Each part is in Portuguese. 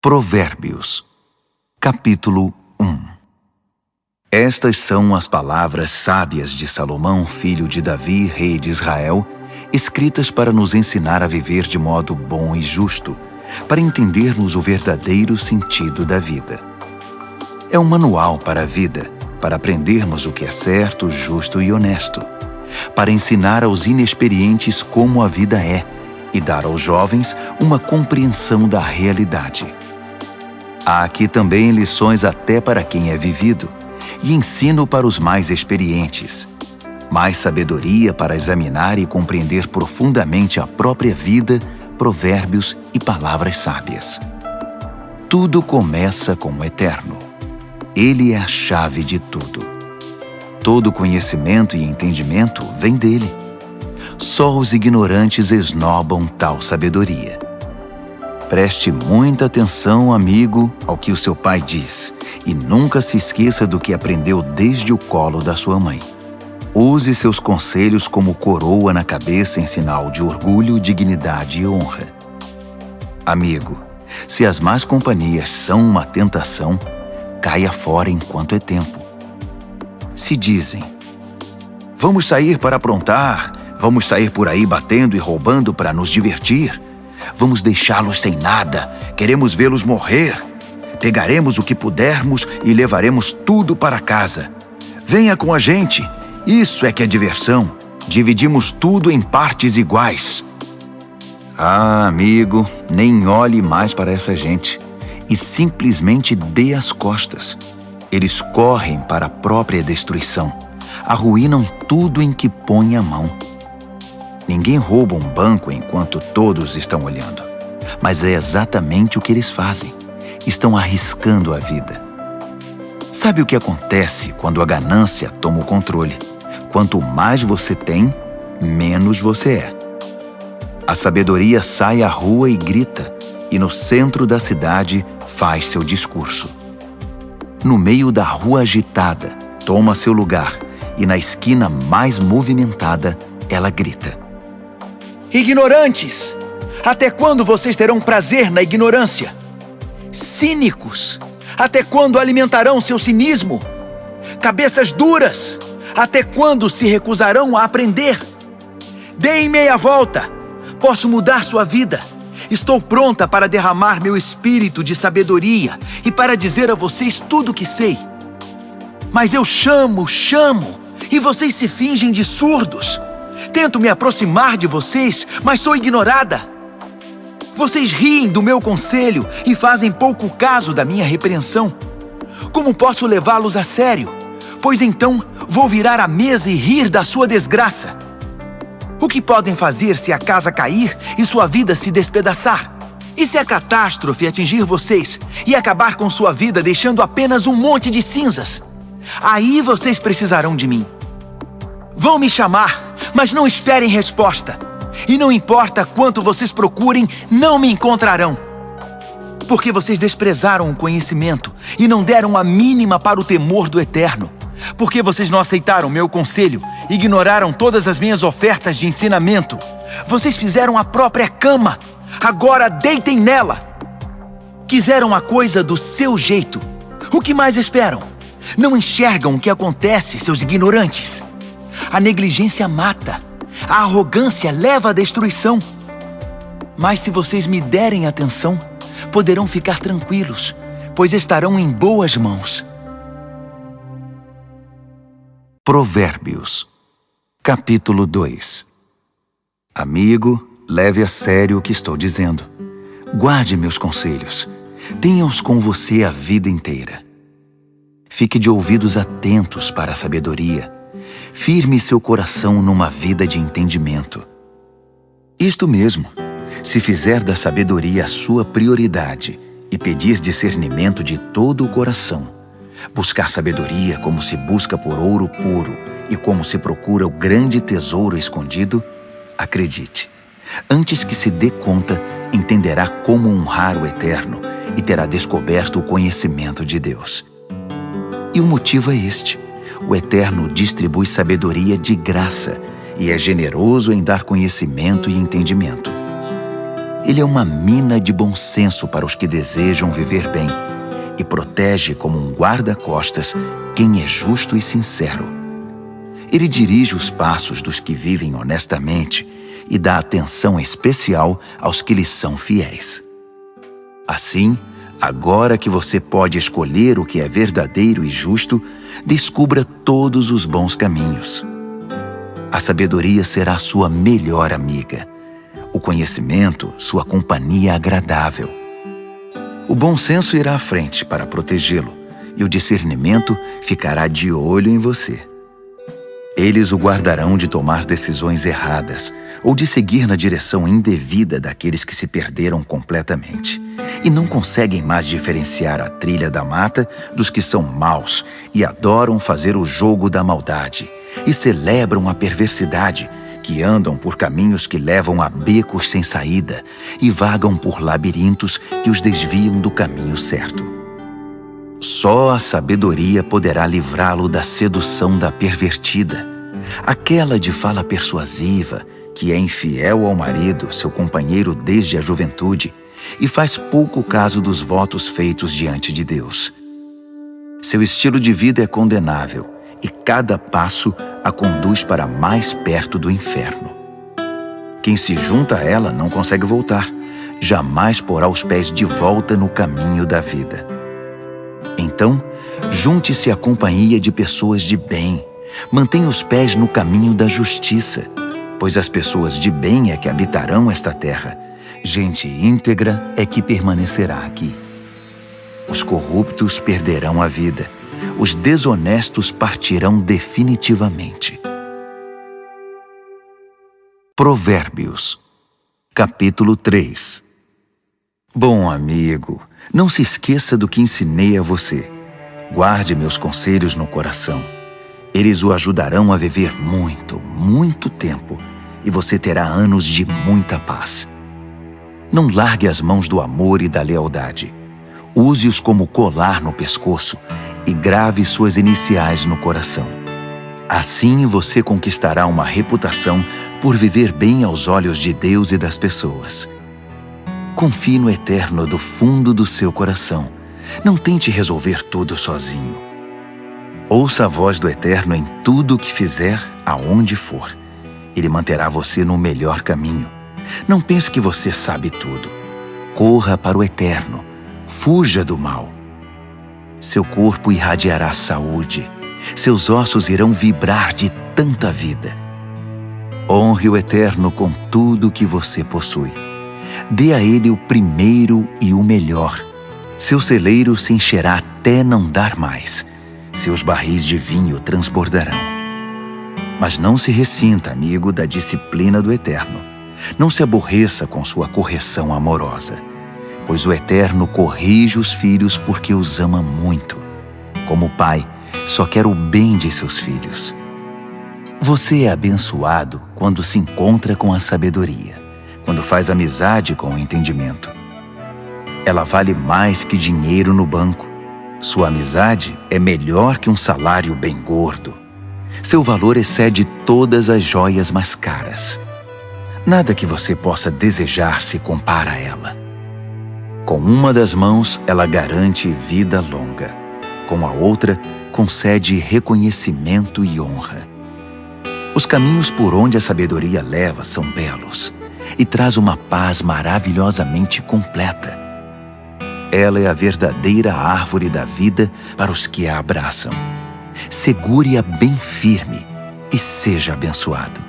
Provérbios, capítulo 1. Estas são as palavras sábias de Salomão, filho de Davi, rei de Israel, escritas para nos ensinar a viver de modo bom e justo, para entendermos o verdadeiro sentido da vida. É um manual para a vida, para aprendermos o que é certo, justo e honesto, para ensinar aos inexperientes como a vida é e dar aos jovens uma compreensão da realidade. Há aqui também lições até para quem é vivido, e ensino para os mais experientes, mais sabedoria para examinar e compreender profundamente a própria vida, provérbios e palavras sábias. Tudo começa com o Eterno. Ele é a chave de tudo. Todo conhecimento e entendimento vem dele. Só os ignorantes esnobam tal sabedoria. Preste muita atenção, amigo, ao que o seu pai diz, e nunca se esqueça do que aprendeu desde o colo da sua mãe. Use seus conselhos como coroa na cabeça em sinal de orgulho, dignidade e honra. Amigo, se as más companhias são uma tentação, caia fora enquanto é tempo. Se dizem: vamos sair para aprontar, vamos sair por aí batendo e roubando para nos divertir, vamos deixá-los sem nada, queremos vê-los morrer. Pegaremos o que pudermos e levaremos tudo para casa. Venha com a gente, isso é que é diversão. Dividimos tudo em partes iguais. Ah, amigo, nem olhe mais para essa gente e simplesmente dê as costas. Eles correm para a própria destruição, arruinam tudo em que põe a mão. Ninguém rouba um banco enquanto todos estão olhando, mas é exatamente o que eles fazem. Estão arriscando a vida. Sabe o que acontece quando a ganância toma o controle? Quanto mais você tem, menos você é. A sabedoria sai à rua e grita, e no centro da cidade faz seu discurso. No meio da rua agitada, toma seu lugar, e na esquina mais movimentada, ela grita: ignorantes! Até quando vocês terão prazer na ignorância? Cínicos! Até quando alimentarão seu cinismo? Cabeças duras! Até quando se recusarão a aprender? Deem meia volta! Posso mudar sua vida! Estou pronta para derramar meu espírito de sabedoria e para dizer a vocês tudo o que sei. Mas eu chamo, e vocês se fingem de surdos. Tento me aproximar de vocês, mas sou ignorada. Vocês riem do meu conselho e fazem pouco caso da minha repreensão. Como posso levá-los a sério? Pois então vou virar a mesa e rir da sua desgraça. O que podem fazer se a casa cair e sua vida se despedaçar? E se a catástrofe atingir vocês e acabar com sua vida deixando apenas um monte de cinzas? Aí vocês precisarão de mim. Vão me chamar, mas não esperem resposta. E não importa quanto vocês procurem, não me encontrarão. Porque vocês desprezaram o conhecimento e não deram a mínima para o temor do Eterno. Porque vocês não aceitaram meu conselho, ignoraram todas as minhas ofertas de ensinamento. Vocês fizeram a própria cama, agora deitem nela. Quiseram a coisa do seu jeito. O que mais esperam? Não enxergam o que acontece, seus ignorantes. A negligência mata. A arrogância leva à destruição. Mas se vocês me derem atenção, poderão ficar tranquilos, pois estarão em boas mãos. Provérbios, capítulo 2. Amigo, leve a sério o que estou dizendo. Guarde meus conselhos. Tenha-os com você a vida inteira. Fique de ouvidos atentos para a sabedoria. Firme seu coração numa vida de entendimento. Isto mesmo, se fizer da sabedoria a sua prioridade e pedir discernimento de todo o coração, buscar sabedoria como se busca por ouro puro e como se procura o grande tesouro escondido, acredite, antes que se dê conta, entenderá como honrar o Eterno e terá descoberto o conhecimento de Deus. E o motivo é este: o Eterno distribui sabedoria de graça e é generoso em dar conhecimento e entendimento. Ele é uma mina de bom senso para os que desejam viver bem e protege como um guarda-costas quem é justo e sincero. Ele dirige os passos dos que vivem honestamente e dá atenção especial aos que lhes são fiéis. Assim, agora que você pode escolher o que é verdadeiro e justo, descubra todos os bons caminhos. A sabedoria será sua melhor amiga. O conhecimento, sua companhia agradável. O bom senso irá à frente para protegê-lo, e o discernimento ficará de olho em você. Eles o guardarão de tomar decisões erradas ou de seguir na direção indevida daqueles que se perderam completamente e não conseguem mais diferenciar a trilha da mata dos que são maus e adoram fazer o jogo da maldade e celebram a perversidade, que andam por caminhos que levam a becos sem saída e vagam por labirintos que os desviam do caminho certo. Só a sabedoria poderá livrá-lo da sedução da pervertida, aquela de fala persuasiva, que é infiel ao marido, seu companheiro desde a juventude, e faz pouco caso dos votos feitos diante de Deus. Seu estilo de vida é condenável, e cada passo a conduz para mais perto do inferno. Quem se junta a ela não consegue voltar, jamais porá os pés de volta no caminho da vida. Então, junte-se à companhia de pessoas de bem, mantenha os pés no caminho da justiça, pois as pessoas de bem é que habitarão esta terra, gente íntegra é que permanecerá aqui. Os corruptos perderão a vida, os desonestos partirão definitivamente. Provérbios, capítulo 3. Bom amigo, não se esqueça do que ensinei a você. Guarde meus conselhos no coração. Eles o ajudarão a viver muito, muito tempo, e você terá anos de muita paz. Não largue as mãos do amor e da lealdade. Use-os como colar no pescoço e grave suas iniciais no coração. Assim você conquistará uma reputação por viver bem aos olhos de Deus e das pessoas. Confie no Eterno do fundo do seu coração. Não tente resolver tudo sozinho. Ouça a voz do Eterno em tudo o que fizer, aonde for. Ele manterá você no melhor caminho. Não pense que você sabe tudo. Corra para o Eterno. Fuja do mal. Seu corpo irradiará saúde. Seus ossos irão vibrar de tanta vida. Honre o Eterno com tudo o que você possui. Dê a Ele o primeiro e o melhor. Seu celeiro se encherá até não dar mais. Seus barris de vinho transbordarão. Mas não se ressinta, amigo, da disciplina do Eterno. Não se aborreça com sua correção amorosa, pois o Eterno corrige os filhos porque os ama muito. Como pai, só quer o bem de seus filhos. Você é abençoado quando se encontra com a sabedoria, quando faz amizade com o entendimento. Ela vale mais que dinheiro no banco. Sua amizade é melhor que um salário bem gordo. Seu valor excede todas as joias mais caras. Nada que você possa desejar se compara a ela. Com uma das mãos, ela garante vida longa. Com a outra, concede reconhecimento e honra. Os caminhos por onde a sabedoria leva são belos e traz uma paz maravilhosamente completa. Ela é a verdadeira árvore da vida para os que a abraçam. Segure-a bem firme e seja abençoado.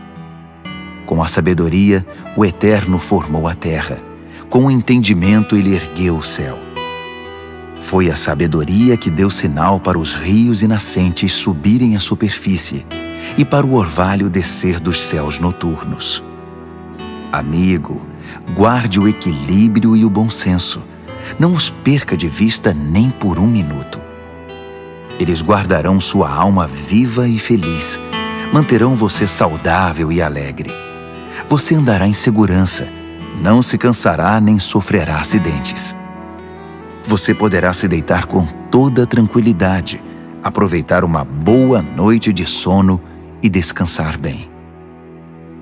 Com a sabedoria, o Eterno formou a terra. Com o entendimento, ele ergueu o céu. Foi a sabedoria que deu sinal para os rios e nascentes subirem à superfície e para o orvalho descer dos céus noturnos. Amigo, guarde o equilíbrio e o bom senso. Não os perca de vista nem por um minuto. Eles guardarão sua alma viva e feliz. Manterão você saudável e alegre. Você andará em segurança. Não se cansará nem sofrerá acidentes. Você poderá se deitar com toda tranquilidade, aproveitar uma boa noite de sono e descansar bem.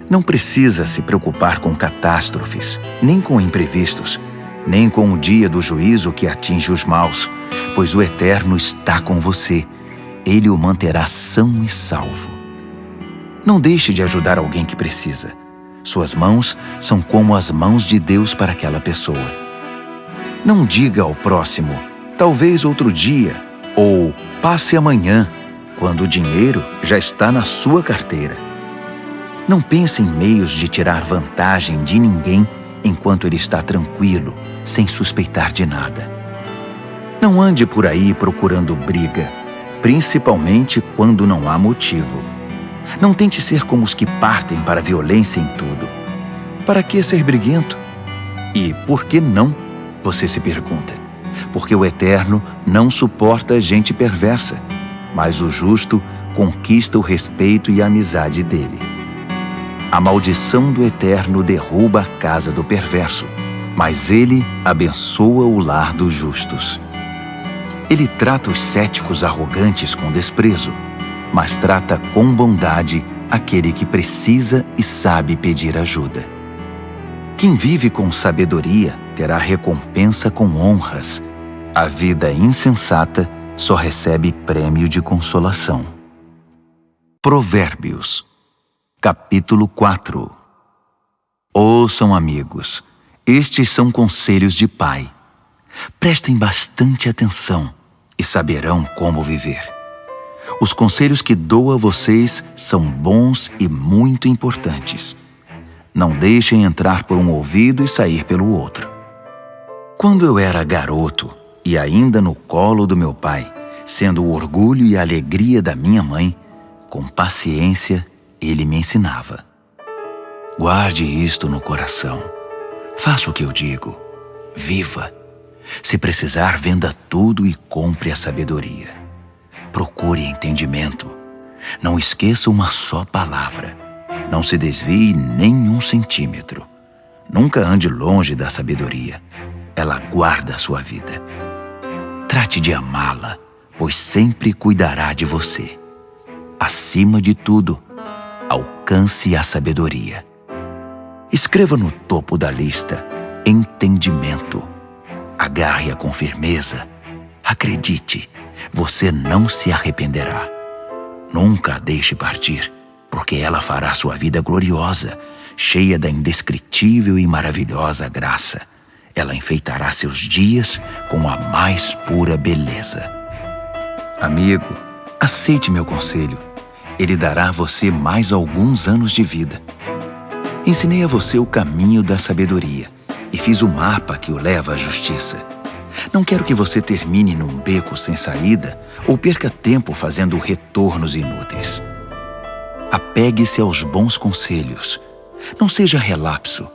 Não precisa se preocupar com catástrofes, nem com imprevistos, nem com o dia do juízo que atinge os maus, pois o Eterno está com você. Ele o manterá são e salvo. Não deixe de ajudar alguém que precisa. Suas mãos são como as mãos de Deus para aquela pessoa. Não diga ao próximo, talvez outro dia, ou passe amanhã, quando o dinheiro já está na sua carteira. Não pense em meios de tirar vantagem de ninguém enquanto ele está tranquilo, sem suspeitar de nada. Não ande por aí procurando briga, principalmente quando não há motivo. Não tente ser como os que partem para a violência em tudo. Para que ser briguento? E por que não? Você se pergunta. Porque o Eterno não suporta gente perversa, mas o justo conquista o respeito e a amizade dele. A maldição do Eterno derruba a casa do perverso, mas ele abençoa o lar dos justos. Ele trata os céticos arrogantes com desprezo, mas trata com bondade aquele que precisa e sabe pedir ajuda. Quem vive com sabedoria terá recompensa com honras. A vida insensata só recebe prêmio de consolação. Provérbios, capítulo 4. Ouçam, amigos, estes são conselhos de pai. Prestem bastante atenção e saberão como viver. Os conselhos que dou a vocês são bons e muito importantes. Não deixem entrar por um ouvido e sair pelo outro. Quando eu era garoto e ainda no colo do meu pai, sendo o orgulho e a alegria da minha mãe, com paciência ele me ensinava. Guarde isto no coração. Faça o que eu digo. Viva. Se precisar, venda tudo e compre a sabedoria. Procure entendimento. Não esqueça uma só palavra. Não se desvie nem um centímetro. Nunca ande longe da sabedoria. Ela guarda a sua vida. Trate de amá-la, pois sempre cuidará de você. Acima de tudo, alcance a sabedoria. Escreva no topo da lista entendimento. Agarre-a com firmeza. Acredite, você não se arrependerá. Nunca a deixe partir, porque ela fará sua vida gloriosa, cheia da indescritível e maravilhosa graça. Ela enfeitará seus dias com a mais pura beleza. Amigo, aceite meu conselho. Ele dará a você mais alguns anos de vida. Ensinei a você o caminho da sabedoria e fiz o mapa que o leva à justiça. Não quero que você termine num beco sem saída ou perca tempo fazendo retornos inúteis. Apegue-se aos bons conselhos. Não seja relapso.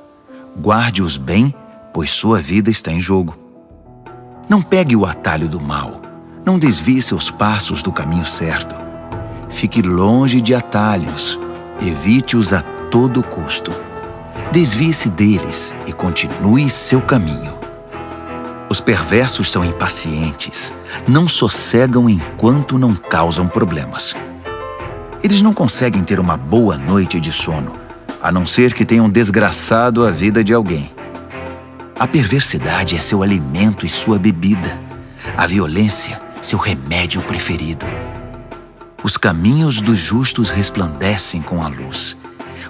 Guarde-os bem, pois sua vida está em jogo. Não pegue o atalho do mal. Não desvie seus passos do caminho certo. Fique longe de atalhos. Evite-os a todo custo. Desvie-se deles e continue seu caminho. Os perversos são impacientes. Não sossegam enquanto não causam problemas. Eles não conseguem ter uma boa noite de sono, a não ser que tenham desgraçado a vida de alguém. A perversidade é seu alimento e sua bebida. A violência, seu remédio preferido. Os caminhos dos justos resplandecem com a luz.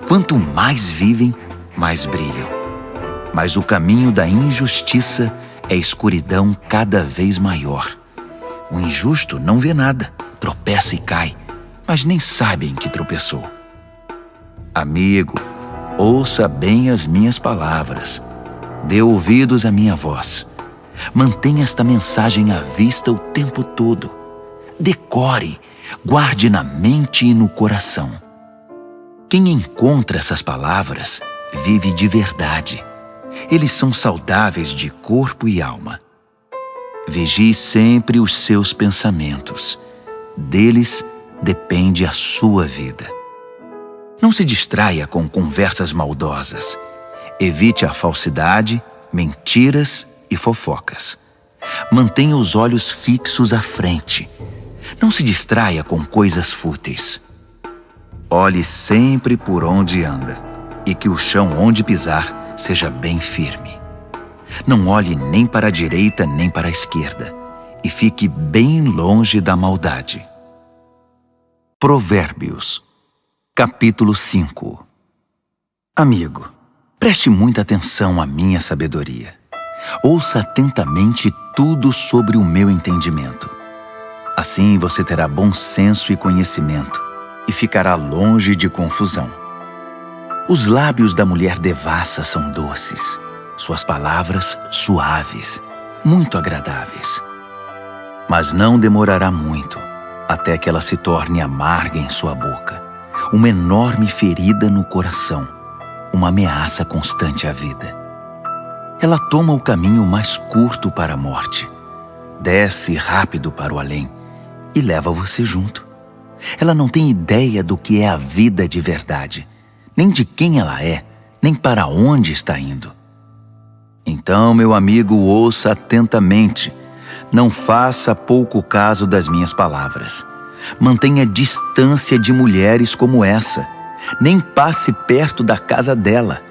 Quanto mais vivem, mais brilham. Mas o caminho da injustiça é escuridão cada vez maior. O injusto não vê nada, tropeça e cai, mas nem sabe em que tropeçou. Amigo, ouça bem as minhas palavras. Dê ouvidos à minha voz. Mantenha esta mensagem à vista o tempo todo. Decore, guarde na mente e no coração. Quem encontra essas palavras vive de verdade. Eles são saudáveis de corpo e alma. Vigie sempre os seus pensamentos. Deles depende a sua vida. Não se distraia com conversas maldosas. Evite a falsidade, mentiras e fofocas. Mantenha os olhos fixos à frente. Não se distraia com coisas fúteis. Olhe sempre por onde anda. e que o chão onde pisar seja bem firme. Não olhe nem para a direita nem para a esquerda, e fique bem longe da maldade. Provérbios, capítulo 5. Amigo, preste muita atenção à minha sabedoria. Ouça atentamente tudo sobre o meu entendimento. Assim você terá bom senso e conhecimento, e ficará longe de confusão. Os lábios da mulher devassa são doces, suas palavras suaves, muito agradáveis. Mas não demorará muito, até que ela se torne amarga em sua boca, uma enorme ferida no coração, uma ameaça constante à vida. Ela toma o caminho mais curto para a morte, desce rápido para o além e leva você junto. Ela não tem ideia do que é a vida de verdade, nem de quem ela é, nem para onde está indo. Então, meu amigo, ouça atentamente. Não faça pouco caso das minhas palavras. Mantenha distância de mulheres como essa. Nem passe perto da casa dela.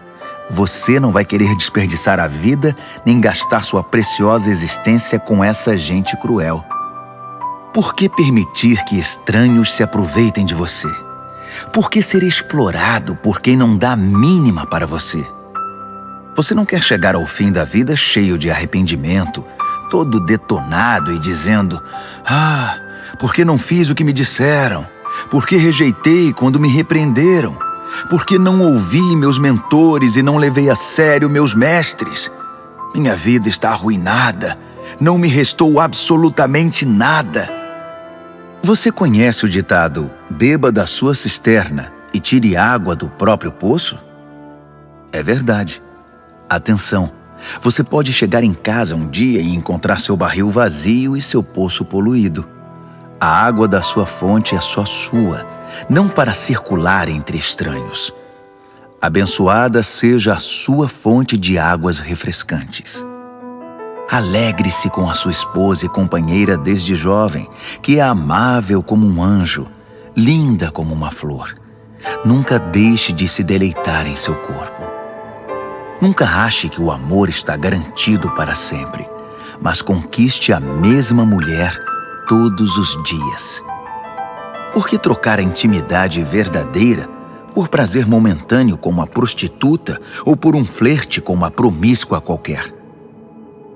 Você não vai querer desperdiçar a vida nem gastar sua preciosa existência com essa gente cruel. Por que permitir que estranhos se aproveitem de você? Por que ser explorado por quem não dá a mínima para você? Você não quer chegar ao fim da vida cheio de arrependimento, todo detonado e dizendo: "Ah, por que não fiz o que me disseram? Por que rejeitei quando me repreenderam? Por que não ouvi meus mentores e não levei a sério meus mestres? Minha vida está arruinada, não me restou absolutamente nada." Você conhece o ditado: "Beba da sua cisterna e tire água do próprio poço"? É verdade. Atenção, você pode chegar em casa um dia e encontrar seu barril vazio e seu poço poluído. A água da sua fonte é só sua, não para circular entre estranhos. Abençoada seja a sua fonte de águas refrescantes. Alegre-se com a sua esposa e companheira desde jovem, que é amável como um anjo, linda como uma flor. Nunca deixe de se deleitar em seu corpo. Nunca ache que o amor está garantido para sempre, mas conquiste a mesma mulher todos os dias. Por que trocar a intimidade verdadeira por prazer momentâneo com uma prostituta ou por um flerte com uma promíscua qualquer?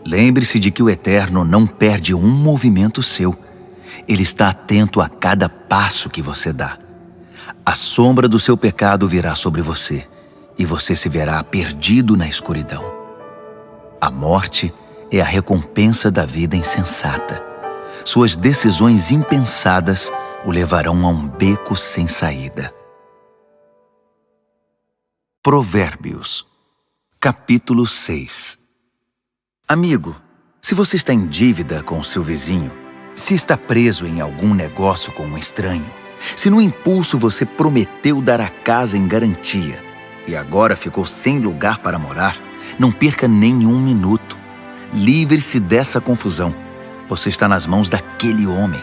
Lembre-se de que o Eterno não perde um movimento seu. Ele está atento a cada passo que você dá. A sombra do seu pecado virá sobre você, e você se verá perdido na escuridão. A morte é a recompensa da vida insensata. Suas decisões impensadas o levarão a um beco sem saída. Provérbios, capítulo 6. Amigo, se você está em dívida com o seu vizinho, se está preso em algum negócio com um estranho, se no impulso você prometeu dar a casa em garantia e agora ficou sem lugar para morar, não perca nenhum minuto. Livre-se dessa confusão. Você está nas mãos daquele homem.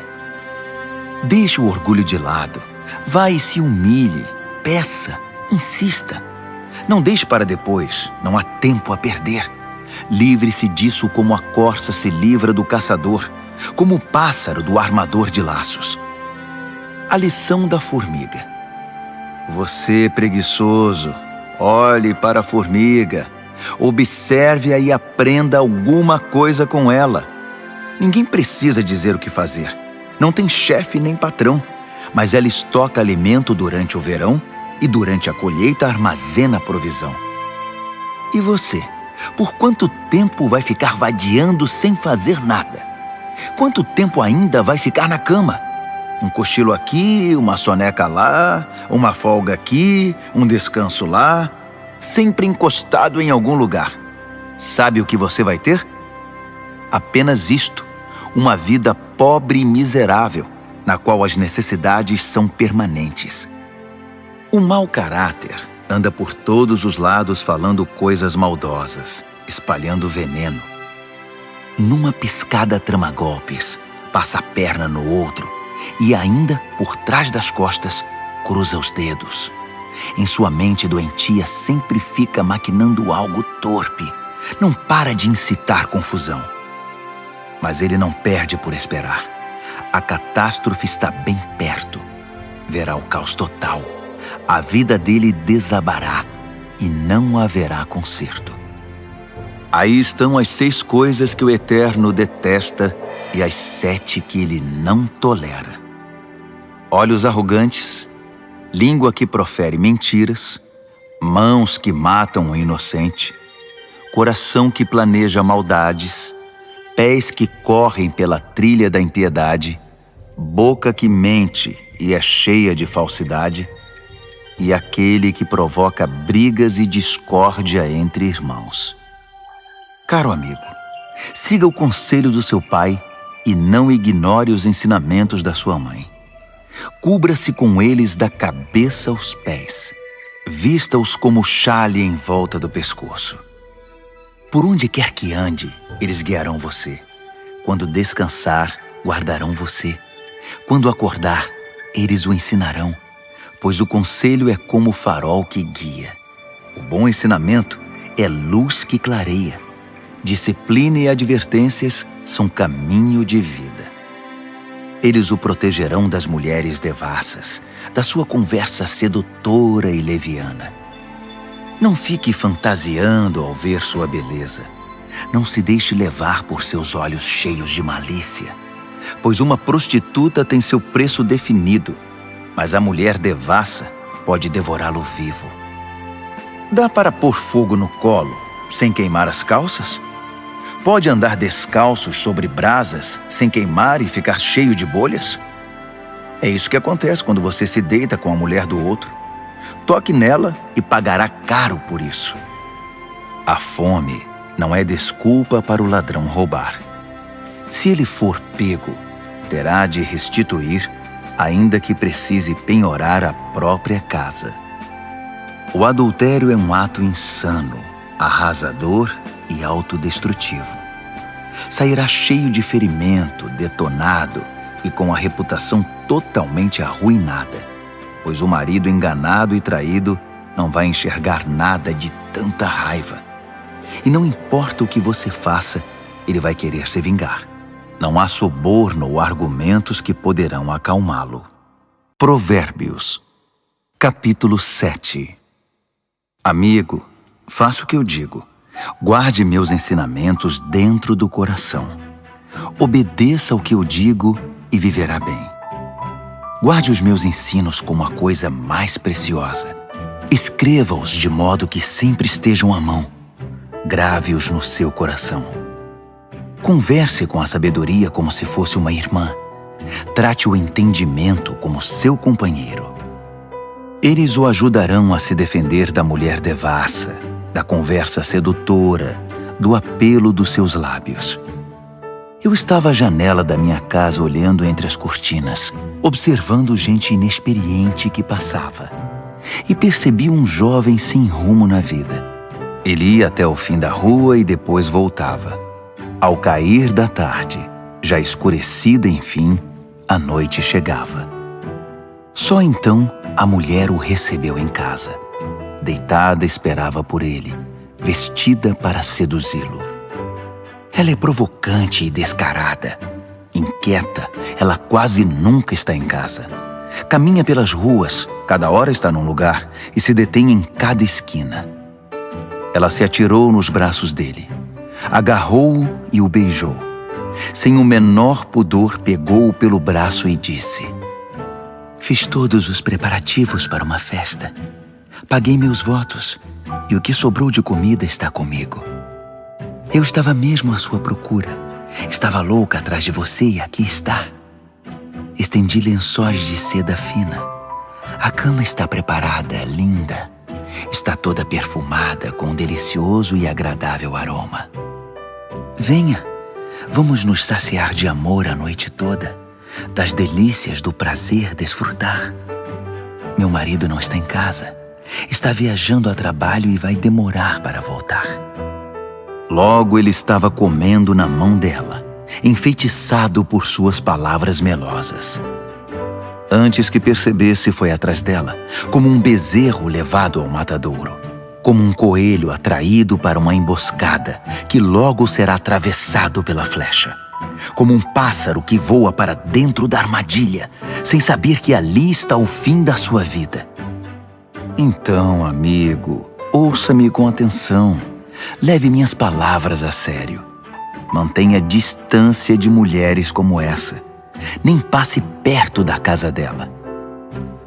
Deixe o orgulho de lado. Vá e se humilhe. Peça. Insista. Não deixe para depois. Não há tempo a perder. Livre-se disso como a corça se livra do caçador, como o pássaro do armador de laços. A lição da formiga. Você, preguiçoso, olhe para a formiga, observe-a e aprenda alguma coisa com ela. Ninguém precisa dizer o que fazer. Não tem chefe nem patrão, mas ela estoca alimento durante o verão e durante a colheita armazena provisão. E você, por quanto tempo vai ficar vadiando sem fazer nada? Quanto tempo ainda vai ficar na cama? Um cochilo aqui, uma soneca lá, uma folga aqui, um descanso lá, sempre encostado em algum lugar. Sabe o que você vai ter? Apenas isto, uma vida pobre e miserável, na qual as necessidades são permanentes. O mau caráter anda por todos os lados falando coisas maldosas, espalhando veneno. Numa piscada trama golpes, passa a perna no outro, e ainda, por trás das costas, cruza os dedos. Em sua mente doentia sempre fica maquinando algo torpe. Não para de incitar confusão. Mas ele não perde por esperar. A catástrofe está bem perto. Verá o caos total. A vida dele desabará e não haverá conserto. Aí estão as 6 coisas que o Eterno detesta e as 7 que ele não tolera: olhos arrogantes, língua que profere mentiras, mãos que matam o inocente, coração que planeja maldades, pés que correm pela trilha da impiedade, boca que mente e é cheia de falsidade, e aquele que provoca brigas e discórdia entre irmãos. Caro amigo, siga o conselho do seu pai e não ignore os ensinamentos da sua mãe. Cubra-se com eles da cabeça aos pés. Vista-os como xale em volta do pescoço. Por onde quer que ande, eles guiarão você. Quando descansar, guardarão você. Quando acordar, eles o ensinarão, pois o conselho é como o farol que guia. O bom ensinamento é luz que clareia. Disciplina e advertências são caminho de vida. Eles o protegerão das mulheres devassas, da sua conversa sedutora e leviana. Não fique fantasiando ao ver sua beleza. Não se deixe levar por seus olhos cheios de malícia, pois uma prostituta tem seu preço definido, mas a mulher devassa pode devorá-lo vivo. Dá para pôr fogo no colo sem queimar as calças? Pode andar descalços sobre brasas sem queimar e ficar cheio de bolhas? É isso que acontece quando você se deita com a mulher do outro. Toque nela e pagará caro por isso. A fome não é desculpa para o ladrão roubar. Se ele for pego, terá de restituir, ainda que precise penhorar a própria casa. O adultério é um ato insano, arrasador e autodestrutivo. Sairá cheio de ferimento, detonado e com a reputação totalmente arruinada, pois o marido enganado e traído não vai enxergar nada de tanta raiva. E não importa o que você faça, ele vai querer se vingar. Não há suborno ou argumentos que poderão acalmá-lo. Provérbios, capítulo 7. Amigo, faça o que eu digo. Guarde meus ensinamentos dentro do coração. Obedeça ao que eu digo e viverá bem. Guarde os meus ensinos como a coisa mais preciosa. Escreva-os de modo que sempre estejam à mão. Grave-os no seu coração. Converse com a sabedoria como se fosse uma irmã. Trate o entendimento como seu companheiro. Eles o ajudarão a se defender da mulher devassa, da conversa sedutora, do apelo dos seus lábios. Eu estava à janela da minha casa olhando entre as cortinas, observando gente inexperiente que passava, e percebi um jovem sem rumo na vida. Ele ia até o fim da rua e depois voltava. Ao cair da tarde, já escurecida enfim, a noite chegava. Só então a mulher o recebeu em casa. Deitada esperava por ele, vestida para seduzi-lo. Ela é provocante e descarada. Inquieta, ela quase nunca está em casa. Caminha pelas ruas, cada hora está num lugar e se detém em cada esquina. Ela se atirou nos braços dele, agarrou-o e o beijou. Sem o menor pudor, pegou-o pelo braço e disse: "Fiz todos os preparativos para uma festa. Paguei meus votos e o que sobrou de comida está comigo. Eu estava mesmo à sua procura. Estava louca atrás de você e aqui está. Estendi lençóis de seda fina. A cama está preparada, linda. Está toda perfumada com um delicioso e agradável aroma. Venha, vamos nos saciar de amor a noite toda, das delícias do prazer desfrutar. Meu marido não está em casa. Está viajando a trabalho e vai demorar para voltar." Logo ele estava comendo na mão dela, enfeitiçado por suas palavras melosas. Antes que percebesse, foi atrás dela, como um bezerro levado ao matadouro, como um coelho atraído para uma emboscada, que logo será atravessado pela flecha, como um pássaro que voa para dentro da armadilha, sem saber que ali está o fim da sua vida. Então, amigo, ouça-me com atenção. Leve minhas palavras a sério. Mantenha distância de mulheres como essa. Nem passe perto da casa dela.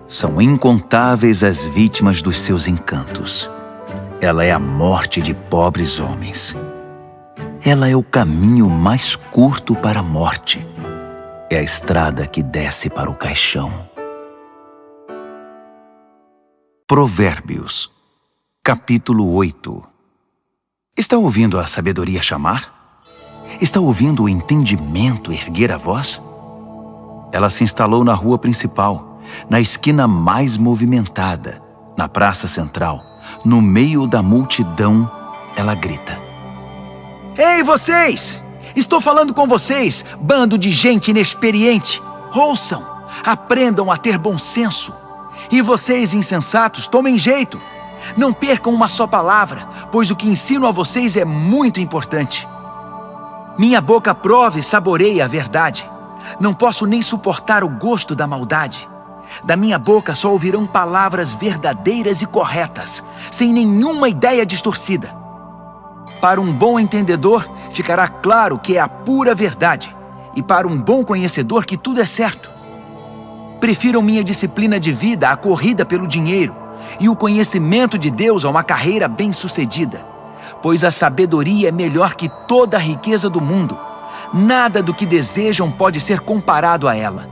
São incontáveis as vítimas dos seus encantos. Ela é a morte de pobres homens. Ela é o caminho mais curto para a morte. É a estrada que desce para o caixão. Provérbios, capítulo 8. Está ouvindo a sabedoria chamar? Está ouvindo o entendimento erguer a voz? Ela se instalou na rua principal, na esquina mais movimentada, na praça central, no meio da multidão, ela grita: Ei, vocês! Estou falando com vocês, bando de gente inexperiente! Ouçam! Aprendam a ter bom senso! E vocês, insensatos, tomem jeito! Não percam uma só palavra, pois o que ensino a vocês é muito importante. Minha boca prova e saboreia a verdade. Não posso nem suportar o gosto da maldade. Da minha boca só ouvirão palavras verdadeiras e corretas, sem nenhuma ideia distorcida. Para um bom entendedor, ficará claro que é a pura verdade, e para um bom conhecedor que tudo é certo. Prefiram minha disciplina de vida à corrida pelo dinheiro, e o conhecimento de Deus a uma carreira bem-sucedida, pois a sabedoria é melhor que toda a riqueza do mundo. Nada do que desejam pode ser comparado a ela.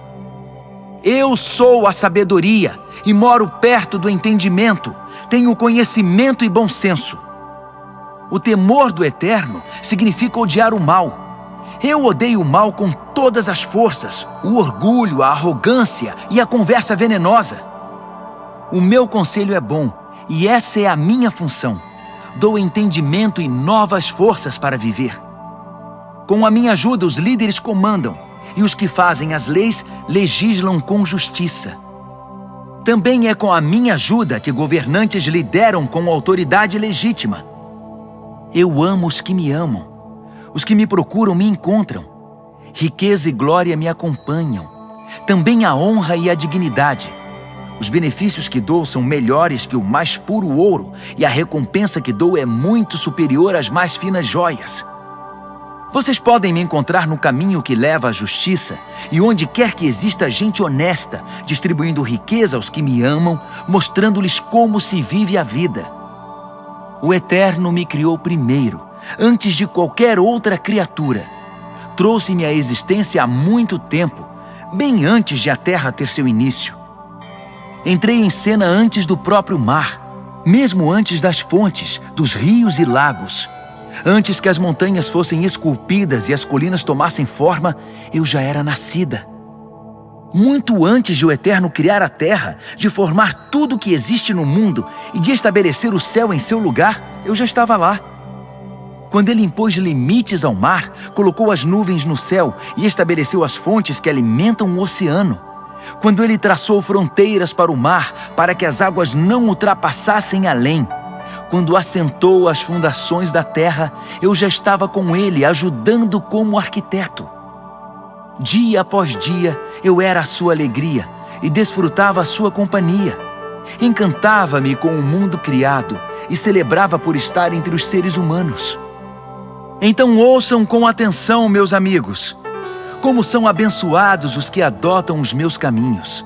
Eu sou a sabedoria e moro perto do entendimento, tenho conhecimento e bom senso. O temor do Eterno significa odiar o mal. Eu odeio o mal com todas as forças, o orgulho, a arrogância e a conversa venenosa. O meu conselho é bom, e essa é a minha função. Dou entendimento e novas forças para viver. Com a minha ajuda, os líderes comandam, e os que fazem as leis legislam com justiça. Também é com a minha ajuda que governantes lideram com autoridade legítima. Eu amo os que me amam. Os que me procuram me encontram. Riqueza e glória me acompanham. Também a honra e a dignidade. Os benefícios que dou são melhores que o mais puro ouro, e a recompensa que dou é muito superior às mais finas joias. Vocês podem me encontrar no caminho que leva à justiça, e onde quer que exista gente honesta, distribuindo riqueza aos que me amam, mostrando-lhes como se vive a vida. O Eterno me criou primeiro, antes de qualquer outra criatura. Trouxe-me à existência há muito tempo, bem antes de a terra ter seu início. Entrei em cena antes do próprio mar, mesmo antes das fontes, dos rios e lagos. Antes que as montanhas fossem esculpidas e as colinas tomassem forma, eu já era nascida. Muito antes de o Eterno criar a terra, de formar tudo o que existe no mundo e de estabelecer o céu em seu lugar, eu já estava lá. Quando ele impôs limites ao mar, colocou as nuvens no céu e estabeleceu as fontes que alimentam o oceano. Quando ele traçou fronteiras para o mar, para que as águas não ultrapassassem além. Quando assentou as fundações da terra, eu já estava com ele, ajudando como arquiteto. Dia após dia, eu era a sua alegria e desfrutava a sua companhia. Encantava-me com o mundo criado e celebrava por estar entre os seres humanos. Então ouçam com atenção, meus amigos. Como são abençoados os que adotam os meus caminhos.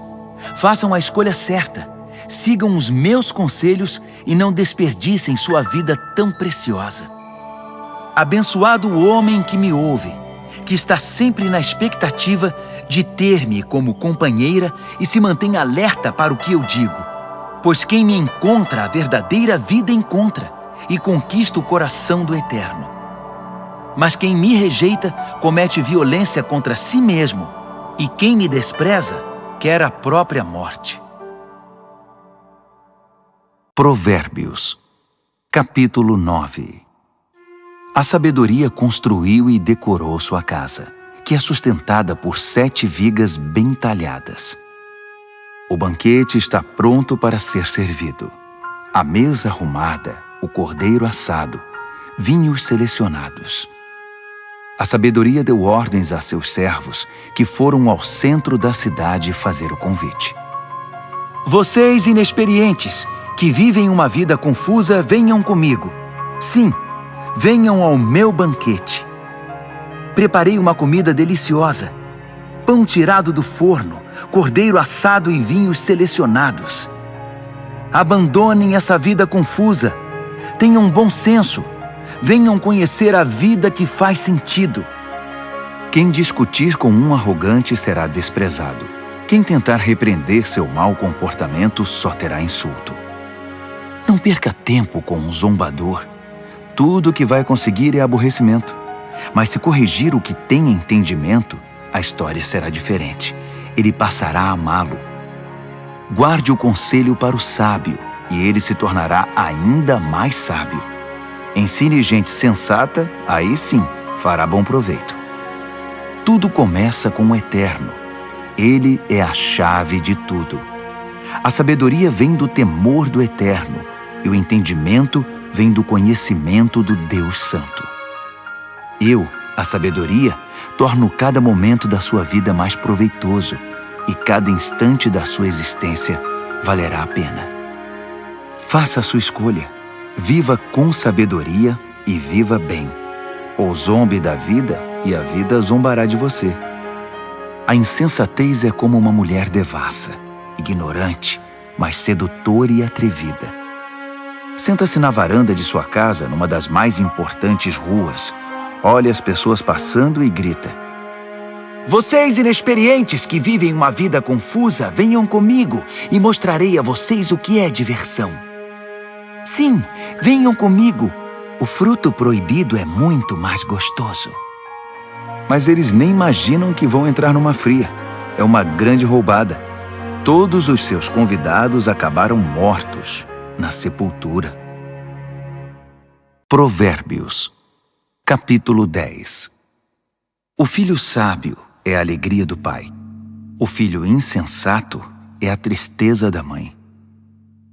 Façam a escolha certa. Sigam os meus conselhos e não desperdicem sua vida tão preciosa. Abençoado o homem que me ouve, que está sempre na expectativa de ter-me como companheira e se mantém alerta para o que eu digo. Pois quem me encontra a verdadeira vida encontra e conquista o coração do Eterno. Mas quem me rejeita comete violência contra si mesmo, e quem me despreza quer a própria morte. Provérbios, capítulo 9. A sabedoria construiu e decorou sua casa, que é sustentada por 7 vigas bem talhadas. O banquete está pronto para ser servido. A mesa arrumada, o cordeiro assado, vinhos selecionados. A sabedoria deu ordens a seus servos, que foram ao centro da cidade fazer o convite. Vocês inexperientes, que vivem uma vida confusa, venham comigo. Sim, venham ao meu banquete. Preparei uma comida deliciosa. Pão tirado do forno, cordeiro assado e vinhos selecionados. Abandonem essa vida confusa. Tenham bom senso. Venham conhecer a vida que faz sentido. Quem discutir com um arrogante será desprezado. Quem tentar repreender seu mau comportamento só terá insulto. Não perca tempo com um zombador. Tudo o que vai conseguir é aborrecimento. Mas se corrigir o que tem entendimento, a história será diferente. Ele passará a amá-lo. Guarde o conselho para o sábio, e ele se tornará ainda mais sábio. Ensine gente sensata, aí sim fará bom proveito. Tudo começa com o Eterno. Ele é a chave de tudo. A sabedoria vem do temor do Eterno, e o entendimento vem do conhecimento do Deus Santo. Eu, a sabedoria, torno cada momento da sua vida mais proveitoso, e cada instante da sua existência valerá a pena. Faça a sua escolha. Viva com sabedoria e viva bem. Ou zombe da vida e a vida zombará de você. A insensatez é como uma mulher devassa, ignorante, mas sedutora e atrevida. Senta-se na varanda de sua casa, numa das mais importantes ruas, olha as pessoas passando e grita: Vocês inexperientes que vivem uma vida confusa, venham comigo e mostrarei a vocês o que é diversão. Sim, venham comigo. O fruto proibido é muito mais gostoso. Mas eles nem imaginam que vão entrar numa fria. É uma grande roubada. Todos os seus convidados acabaram mortos na sepultura. Provérbios, capítulo 10. O filho sábio é a alegria do pai. O filho insensato é a tristeza da mãe.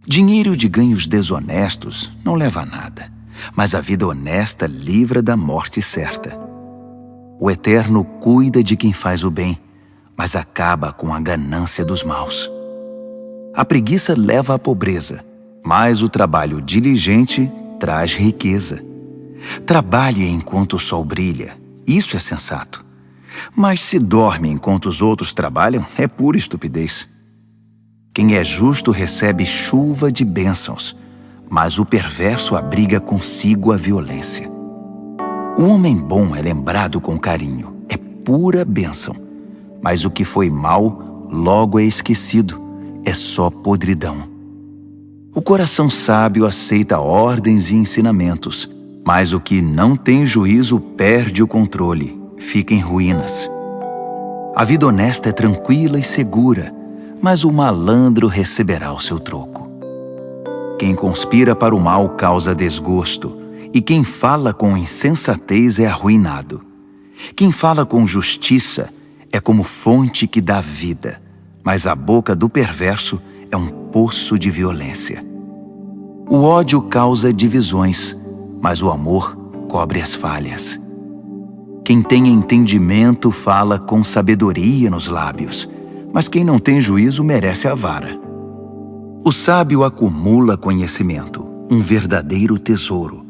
Dinheiro de ganhos desonestos não leva a nada, mas a vida honesta livra da morte certa. O Eterno cuida de quem faz o bem, mas acaba com a ganância dos maus. A preguiça leva à pobreza, mas o trabalho diligente traz riqueza. Trabalhe enquanto o sol brilha, isso é sensato. Mas se dorme enquanto os outros trabalham, é pura estupidez. Quem é justo recebe chuva de bênçãos, mas o perverso abriga consigo a violência. O homem bom é lembrado com carinho, é pura bênção, mas o que foi mal logo é esquecido, é só podridão. O coração sábio aceita ordens e ensinamentos, mas o que não tem juízo perde o controle, fica em ruínas. A vida honesta é tranquila e segura, mas o malandro receberá o seu troco. Quem conspira para o mal causa desgosto, e quem fala com insensatez é arruinado. Quem fala com justiça é como fonte que dá vida, mas a boca do perverso é um poço de violência. O ódio causa divisões, mas o amor cobre as falhas. Quem tem entendimento fala com sabedoria nos lábios, mas quem não tem juízo merece a vara. O sábio acumula conhecimento, um verdadeiro tesouro,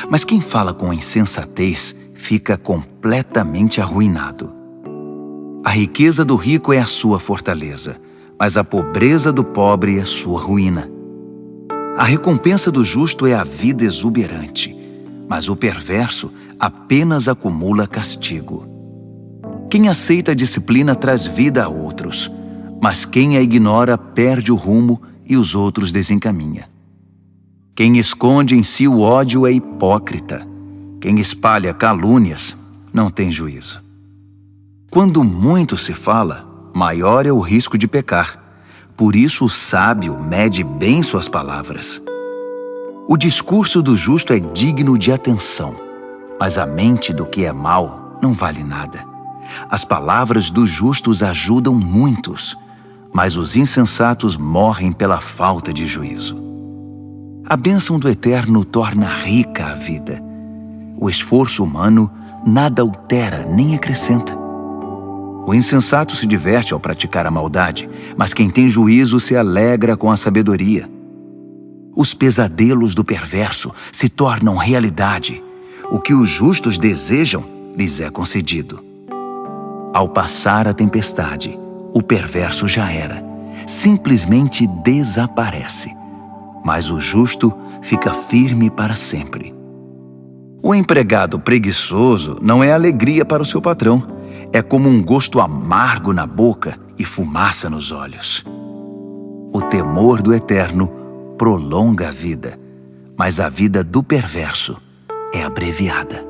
mas quem fala com insensatez fica completamente arruinado. A riqueza do rico é a sua fortaleza, mas a pobreza do pobre é sua ruína. A recompensa do justo é a vida exuberante, mas o perverso apenas acumula castigo. Quem aceita a disciplina traz vida a outros, mas quem a ignora perde o rumo e os outros desencaminha. Quem esconde em si o ódio é hipócrita. Quem espalha calúnias não tem juízo. Quando muito se fala, maior é o risco de pecar. Por isso o sábio mede bem suas palavras. O discurso do justo é digno de atenção, mas a mente do que é mau não vale nada. As palavras dos justos ajudam muitos, mas os insensatos morrem pela falta de juízo. A bênção do Eterno torna rica a vida. O esforço humano nada altera nem acrescenta. O insensato se diverte ao praticar a maldade, mas quem tem juízo se alegra com a sabedoria. Os pesadelos do perverso se tornam realidade. O que os justos desejam lhes é concedido. Ao passar a tempestade, o perverso já era, simplesmente desaparece. Mas o justo fica firme para sempre. O empregado preguiçoso não é alegria para o seu patrão. É como um gosto amargo na boca e fumaça nos olhos. O temor do Eterno prolonga a vida, mas a vida do perverso é abreviada.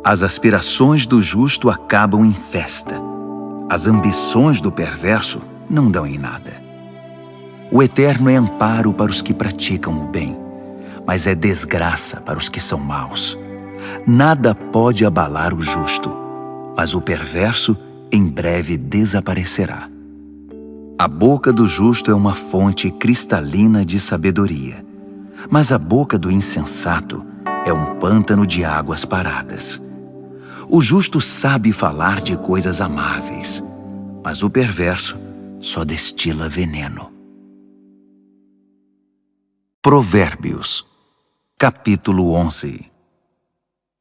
As aspirações do justo acabam em festa. As ambições do perverso não dão em nada. O Eterno é amparo para os que praticam o bem, mas é desgraça para os que são maus. Nada pode abalar o justo, mas o perverso em breve desaparecerá. A boca do justo é uma fonte cristalina de sabedoria, mas a boca do insensato é um pântano de águas paradas. O justo sabe falar de coisas amáveis, mas o perverso só destila veneno. Provérbios, capítulo 11.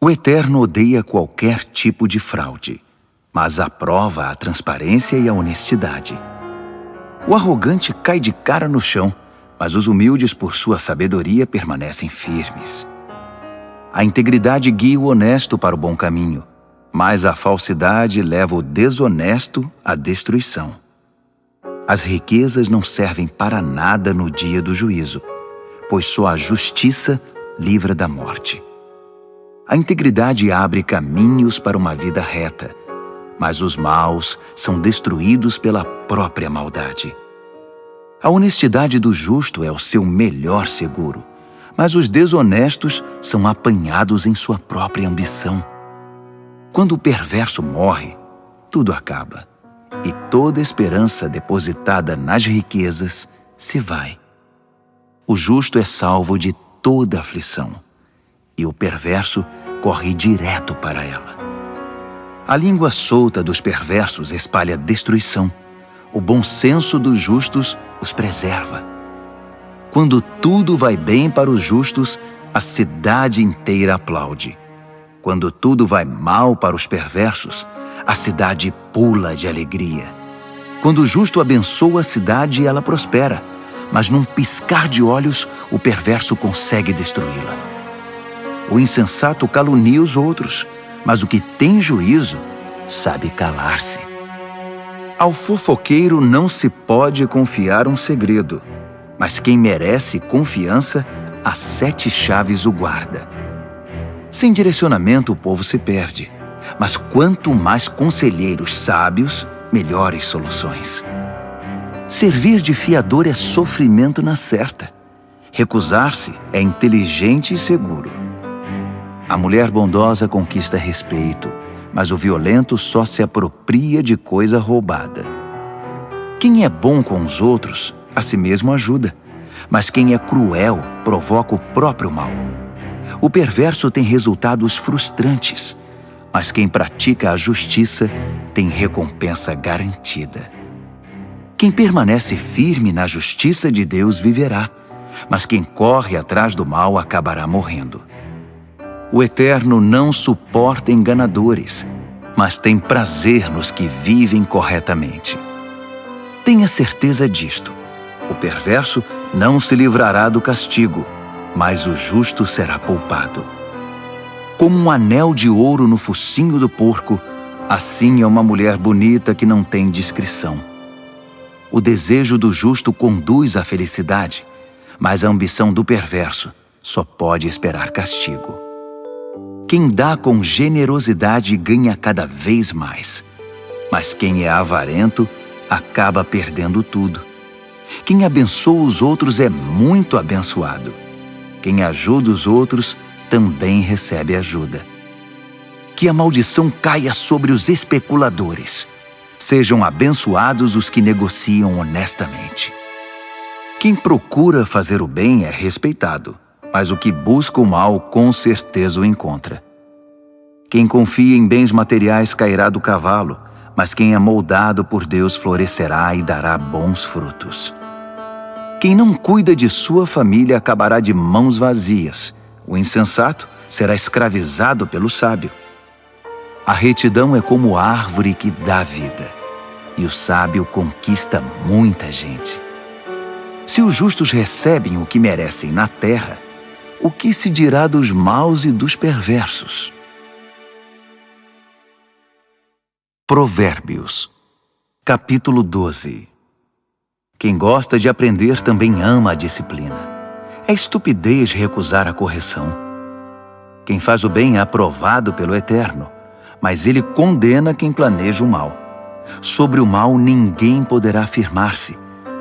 O Eterno odeia qualquer tipo de fraude, mas aprova a transparência e a honestidade. O arrogante cai de cara no chão, mas os humildes, por sua sabedoria, permanecem firmes. A integridade guia o honesto para o bom caminho, mas a falsidade leva o desonesto à destruição. As riquezas não servem para nada no dia do juízo, pois só a justiça livra da morte. A integridade abre caminhos para uma vida reta, mas os maus são destruídos pela própria maldade. A honestidade do justo é o seu melhor seguro, mas os desonestos são apanhados em sua própria ambição. Quando o perverso morre, tudo acaba, e toda esperança depositada nas riquezas se vai. O justo é salvo de toda aflição, e o perverso corre direto para ela. A língua solta dos perversos espalha destruição. O bom senso dos justos os preserva. Quando tudo vai bem para os justos, a cidade inteira aplaude. Quando tudo vai mal para os perversos, a cidade pula de alegria. Quando o justo abençoa a cidade, ela prospera, mas num piscar de olhos, o perverso consegue destruí-la. O insensato calunia os outros, mas o que tem juízo sabe calar-se. Ao fofoqueiro não se pode confiar um segredo, mas quem merece confiança, as 7 chaves o guarda. Sem direcionamento o povo se perde, mas quanto mais conselheiros sábios, melhores soluções. Servir de fiador é sofrimento na certa. Recusar-se é inteligente e seguro. A mulher bondosa conquista respeito, mas o violento só se apropria de coisa roubada. Quem é bom com os outros, a si mesmo ajuda, mas quem é cruel provoca o próprio mal. O perverso tem resultados frustrantes, mas quem pratica a justiça tem recompensa garantida. Quem permanece firme na justiça de Deus viverá, mas quem corre atrás do mal acabará morrendo. O Eterno não suporta enganadores, mas tem prazer nos que vivem corretamente. Tenha certeza disto: o perverso não se livrará do castigo, mas o justo será poupado. Como um anel de ouro no focinho do porco, assim é uma mulher bonita que não tem discrição. O desejo do justo conduz à felicidade, mas a ambição do perverso só pode esperar castigo. Quem dá com generosidade ganha cada vez mais, mas quem é avarento acaba perdendo tudo. Quem abençoa os outros é muito abençoado. Quem ajuda os outros também recebe ajuda. Que a maldição caia sobre os especuladores. Sejam abençoados os que negociam honestamente. Quem procura fazer o bem é respeitado, mas o que busca o mal com certeza o encontra. Quem confia em bens materiais cairá do cavalo, mas quem é moldado por Deus florescerá e dará bons frutos. Quem não cuida de sua família acabará de mãos vazias. O insensato será escravizado pelo sábio. A retidão é como árvore que dá vida, e o sábio conquista muita gente. Se os justos recebem o que merecem na terra, o que se dirá dos maus e dos perversos? Provérbios, capítulo 12. Quem gosta de aprender também ama a disciplina. É estupidez recusar a correção. Quem faz o bem é aprovado pelo Eterno, mas ele condena quem planeja o mal. Sobre o mal ninguém poderá firmar-se,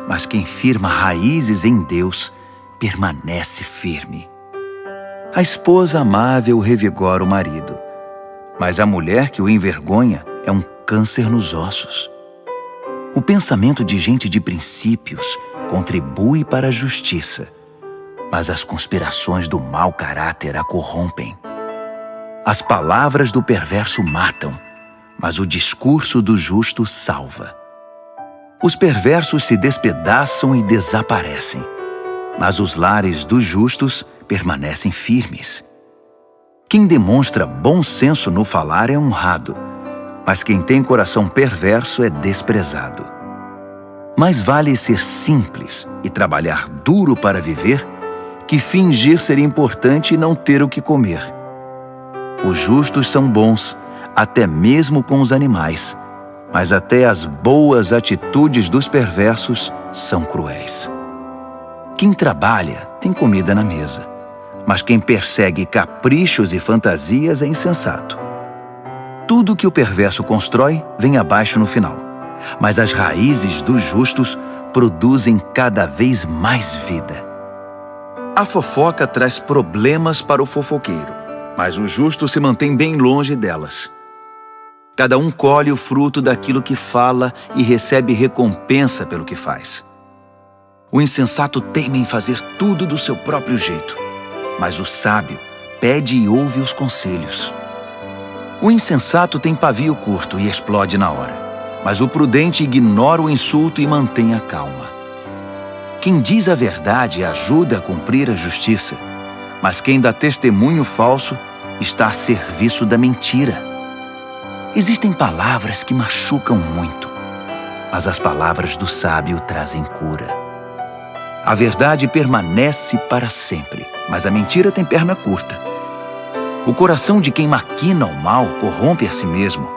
mas quem firma raízes em Deus permanece firme. A esposa amável revigora o marido, mas a mulher que o envergonha é um câncer nos ossos. O pensamento de gente de princípios contribui para a justiça, mas as conspirações do mau caráter a corrompem. As palavras do perverso matam, mas o discurso do justo salva. Os perversos se despedaçam e desaparecem, mas os lares dos justos permanecem firmes. Quem demonstra bom senso no falar é honrado, mas quem tem coração perverso é desprezado. Mais vale ser simples e trabalhar duro para viver que fingir ser importante e não ter o que comer. Os justos são bons, até mesmo com os animais, mas até as boas atitudes dos perversos são cruéis. Quem trabalha tem comida na mesa, mas quem persegue caprichos e fantasias é insensato. Tudo que o perverso constrói vem abaixo no final, mas as raízes dos justos produzem cada vez mais vida. A fofoca traz problemas para o fofoqueiro, mas o justo se mantém bem longe delas. Cada um colhe o fruto daquilo que fala e recebe recompensa pelo que faz. O insensato teima em fazer tudo do seu próprio jeito, mas o sábio pede e ouve os conselhos. O insensato tem pavio curto e explode na hora, mas o prudente ignora o insulto e mantém a calma. Quem diz a verdade ajuda a cumprir a justiça, mas quem dá testemunho falso está a serviço da mentira. Existem palavras que machucam muito, mas as palavras do sábio trazem cura. A verdade permanece para sempre, mas a mentira tem perna curta. O coração de quem maquina o mal corrompe a si mesmo,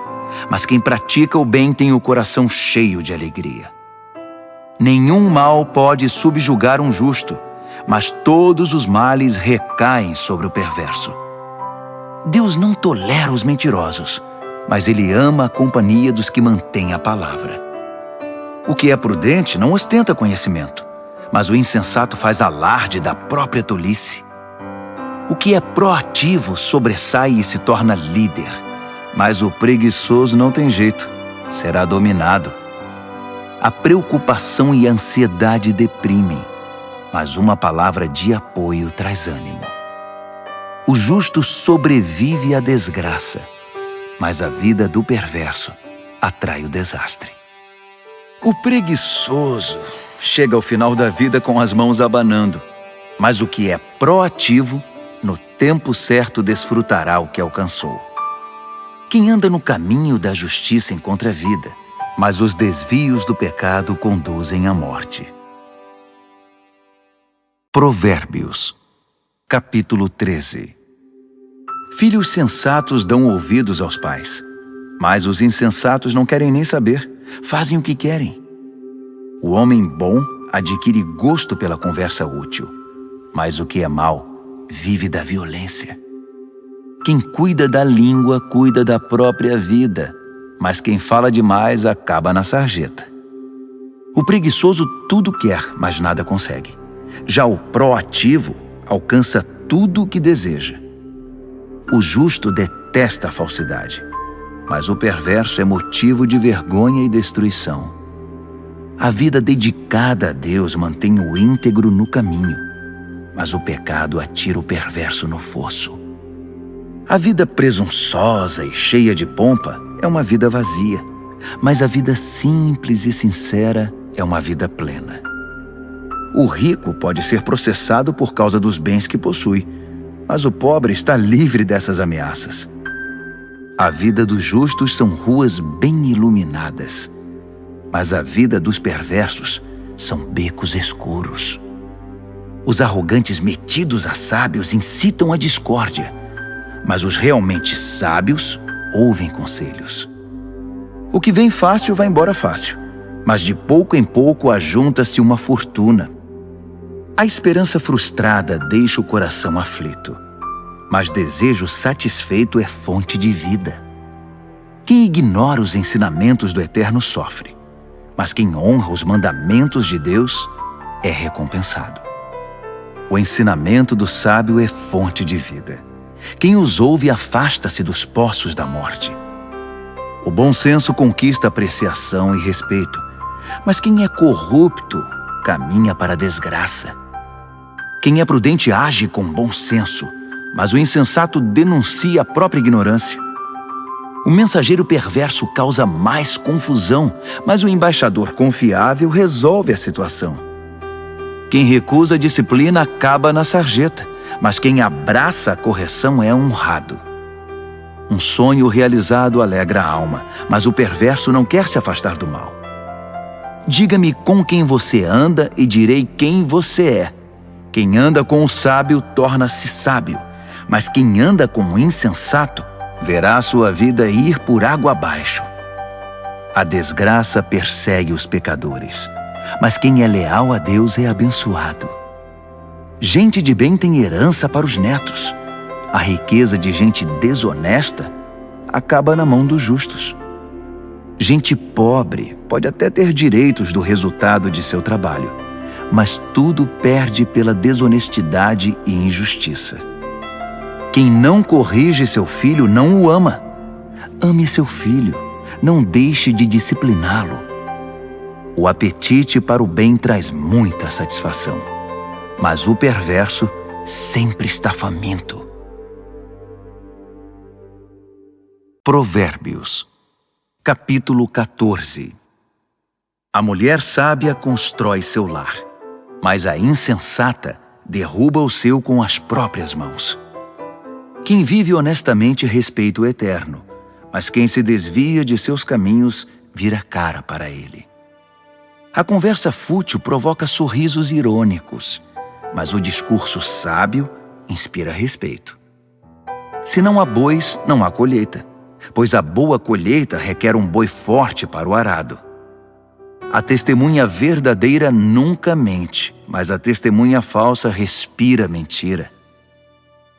mas quem pratica o bem tem o coração cheio de alegria. Nenhum mal pode subjugar um justo, mas todos os males recaem sobre o perverso. Deus não tolera os mentirosos, mas Ele ama a companhia dos que mantêm a palavra. O que é prudente não ostenta conhecimento, mas o insensato faz alarde da própria tolice. O que é proativo sobressai e se torna líder, mas o preguiçoso não tem jeito, será dominado. A preocupação e a ansiedade deprimem, mas uma palavra de apoio traz ânimo. O justo sobrevive à desgraça, mas a vida do perverso atrai o desastre. O preguiçoso chega ao final da vida com as mãos abanando, mas o que é proativo, no tempo certo desfrutará o que alcançou. Quem anda no caminho da justiça encontra vida, mas os desvios do pecado conduzem à morte. Provérbios, capítulo 13. Filhos sensatos dão ouvidos aos pais, mas os insensatos não querem nem saber, fazem o que querem. O homem bom adquire gosto pela conversa útil, mas o que é mau vive da violência. Quem cuida da língua cuida da própria vida, mas quem fala demais acaba na sarjeta. O preguiçoso tudo quer, mas nada consegue. Já o proativo alcança tudo o que deseja. O justo detesta a falsidade, mas o perverso é motivo de vergonha e destruição. A vida dedicada a Deus mantém o íntegro no caminho, mas o pecado atira o perverso no fosso. A vida presunçosa e cheia de pompa é uma vida vazia, mas a vida simples e sincera é uma vida plena. O rico pode ser processado por causa dos bens que possui, mas o pobre está livre dessas ameaças. A vida dos justos são ruas bem iluminadas, mas a vida dos perversos são becos escuros. Os arrogantes metidos a sábios incitam a discórdia, mas os realmente sábios ouvem conselhos. O que vem fácil vai embora fácil, mas de pouco em pouco ajunta-se uma fortuna. A esperança frustrada deixa o coração aflito, mas desejo satisfeito é fonte de vida. Quem ignora os ensinamentos do Eterno sofre, mas quem honra os mandamentos de Deus é recompensado. O ensinamento do sábio é fonte de vida. Quem os ouve afasta-se dos poços da morte. O bom senso conquista apreciação e respeito, mas quem é corrupto caminha para a desgraça. Quem é prudente age com bom senso, mas o insensato denuncia a própria ignorância. O mensageiro perverso causa mais confusão, mas o embaixador confiável resolve a situação. Quem recusa a disciplina acaba na sarjeta, mas quem abraça a correção é honrado. Um sonho realizado alegra a alma, mas o perverso não quer se afastar do mal. Diga-me com quem você anda e direi quem você é. Quem anda com o sábio torna-se sábio, mas quem anda com o insensato verá sua vida ir por água abaixo. A desgraça persegue os pecadores, mas quem é leal a Deus é abençoado. Gente de bem tem herança para os netos. A riqueza de gente desonesta acaba na mão dos justos. Gente pobre pode até ter direitos do resultado de seu trabalho, mas tudo perde pela desonestidade e injustiça. Quem não corrige seu filho não o ama. Ame seu filho, não deixe de discipliná-lo. O apetite para o bem traz muita satisfação, mas o perverso sempre está faminto. Provérbios, capítulo 14. A mulher sábia constrói seu lar, mas a insensata derruba o seu com as próprias mãos. Quem vive honestamente respeita o Eterno, mas quem se desvia de seus caminhos vira cara para ele. A conversa fútil provoca sorrisos irônicos, mas o discurso sábio inspira respeito. Se não há bois, não há colheita, pois a boa colheita requer um boi forte para o arado. A testemunha verdadeira nunca mente, mas a testemunha falsa respira mentira.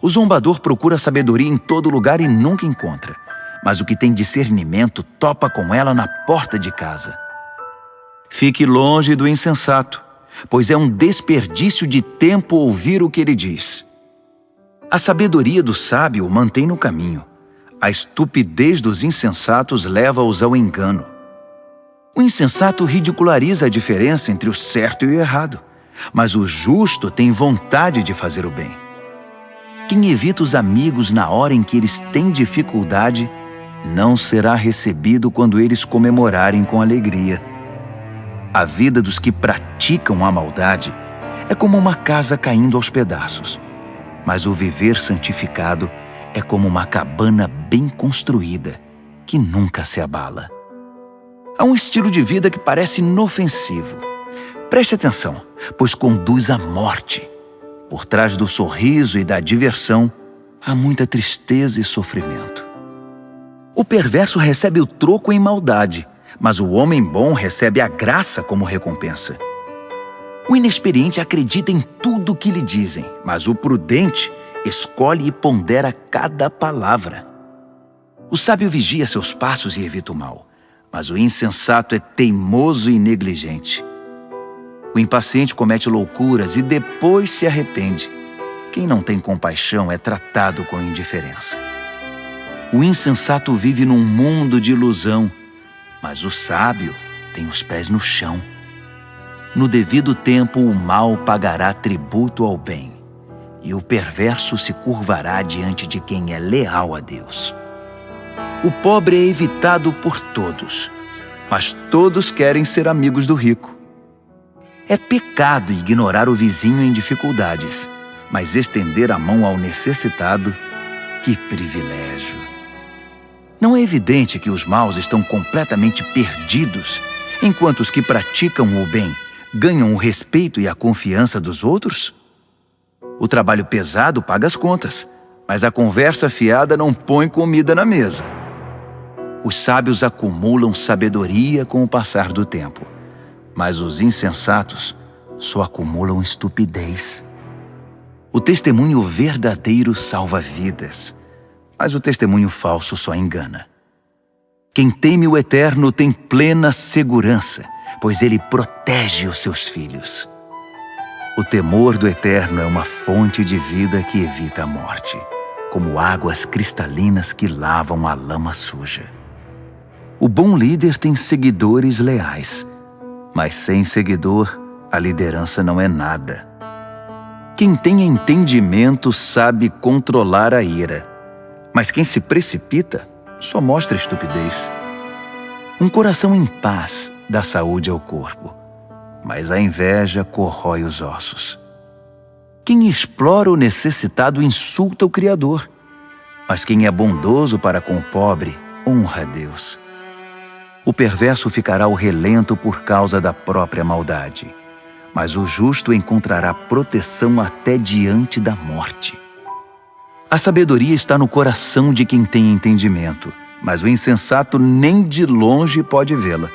O zombador procura sabedoria em todo lugar e nunca encontra, mas o que tem discernimento topa com ela na porta de casa. Fique longe do insensato, pois é um desperdício de tempo ouvir o que ele diz. A sabedoria do sábio o mantém no caminho. A estupidez dos insensatos leva-os ao engano. O insensato ridiculariza a diferença entre o certo e o errado, mas o justo tem vontade de fazer o bem. Quem evita os amigos na hora em que eles têm dificuldade, não será recebido quando eles comemorarem com alegria. A vida dos que praticam a maldade é como uma casa caindo aos pedaços, mas o viver santificado é como uma cabana bem construída, que nunca se abala. Há um estilo de vida que parece inofensivo. Preste atenção, pois conduz à morte. Por trás do sorriso e da diversão, há muita tristeza e sofrimento. O perverso recebe o troco em maldade, mas o homem bom recebe a graça como recompensa. O inexperiente acredita em tudo o que lhe dizem, mas o prudente escolhe e pondera cada palavra. O sábio vigia seus passos e evita o mal, mas o insensato é teimoso e negligente. O impaciente comete loucuras e depois se arrepende. Quem não tem compaixão é tratado com indiferença. O insensato vive num mundo de ilusão, mas o sábio tem os pés no chão. No devido tempo, o mal pagará tributo ao bem, e o perverso se curvará diante de quem é leal a Deus. O pobre é evitado por todos, mas todos querem ser amigos do rico. É pecado ignorar o vizinho em dificuldades, mas estender a mão ao necessitado, que privilégio! Não é evidente que os maus estão completamente perdidos, enquanto os que praticam o bem ganham o respeito e a confiança dos outros? O trabalho pesado paga as contas, mas a conversa fiada não põe comida na mesa. Os sábios acumulam sabedoria com o passar do tempo, mas os insensatos só acumulam estupidez. O testemunho verdadeiro salva vidas, mas o testemunho falso só engana. Quem teme o Eterno tem plena segurança, pois ele protege os seus filhos. O temor do Eterno é uma fonte de vida que evita a morte, como águas cristalinas que lavam a lama suja. O bom líder tem seguidores leais, mas sem seguidor, a liderança não é nada. Quem tem entendimento sabe controlar a ira, mas quem se precipita só mostra estupidez. Um coração em paz dá saúde ao corpo, mas a inveja corrói os ossos. Quem explora o necessitado insulta o Criador, mas quem é bondoso para com o pobre honra a Deus. O perverso ficará ao relento por causa da própria maldade, mas o justo encontrará proteção até diante da morte. A sabedoria está no coração de quem tem entendimento, mas o insensato nem de longe pode vê-la.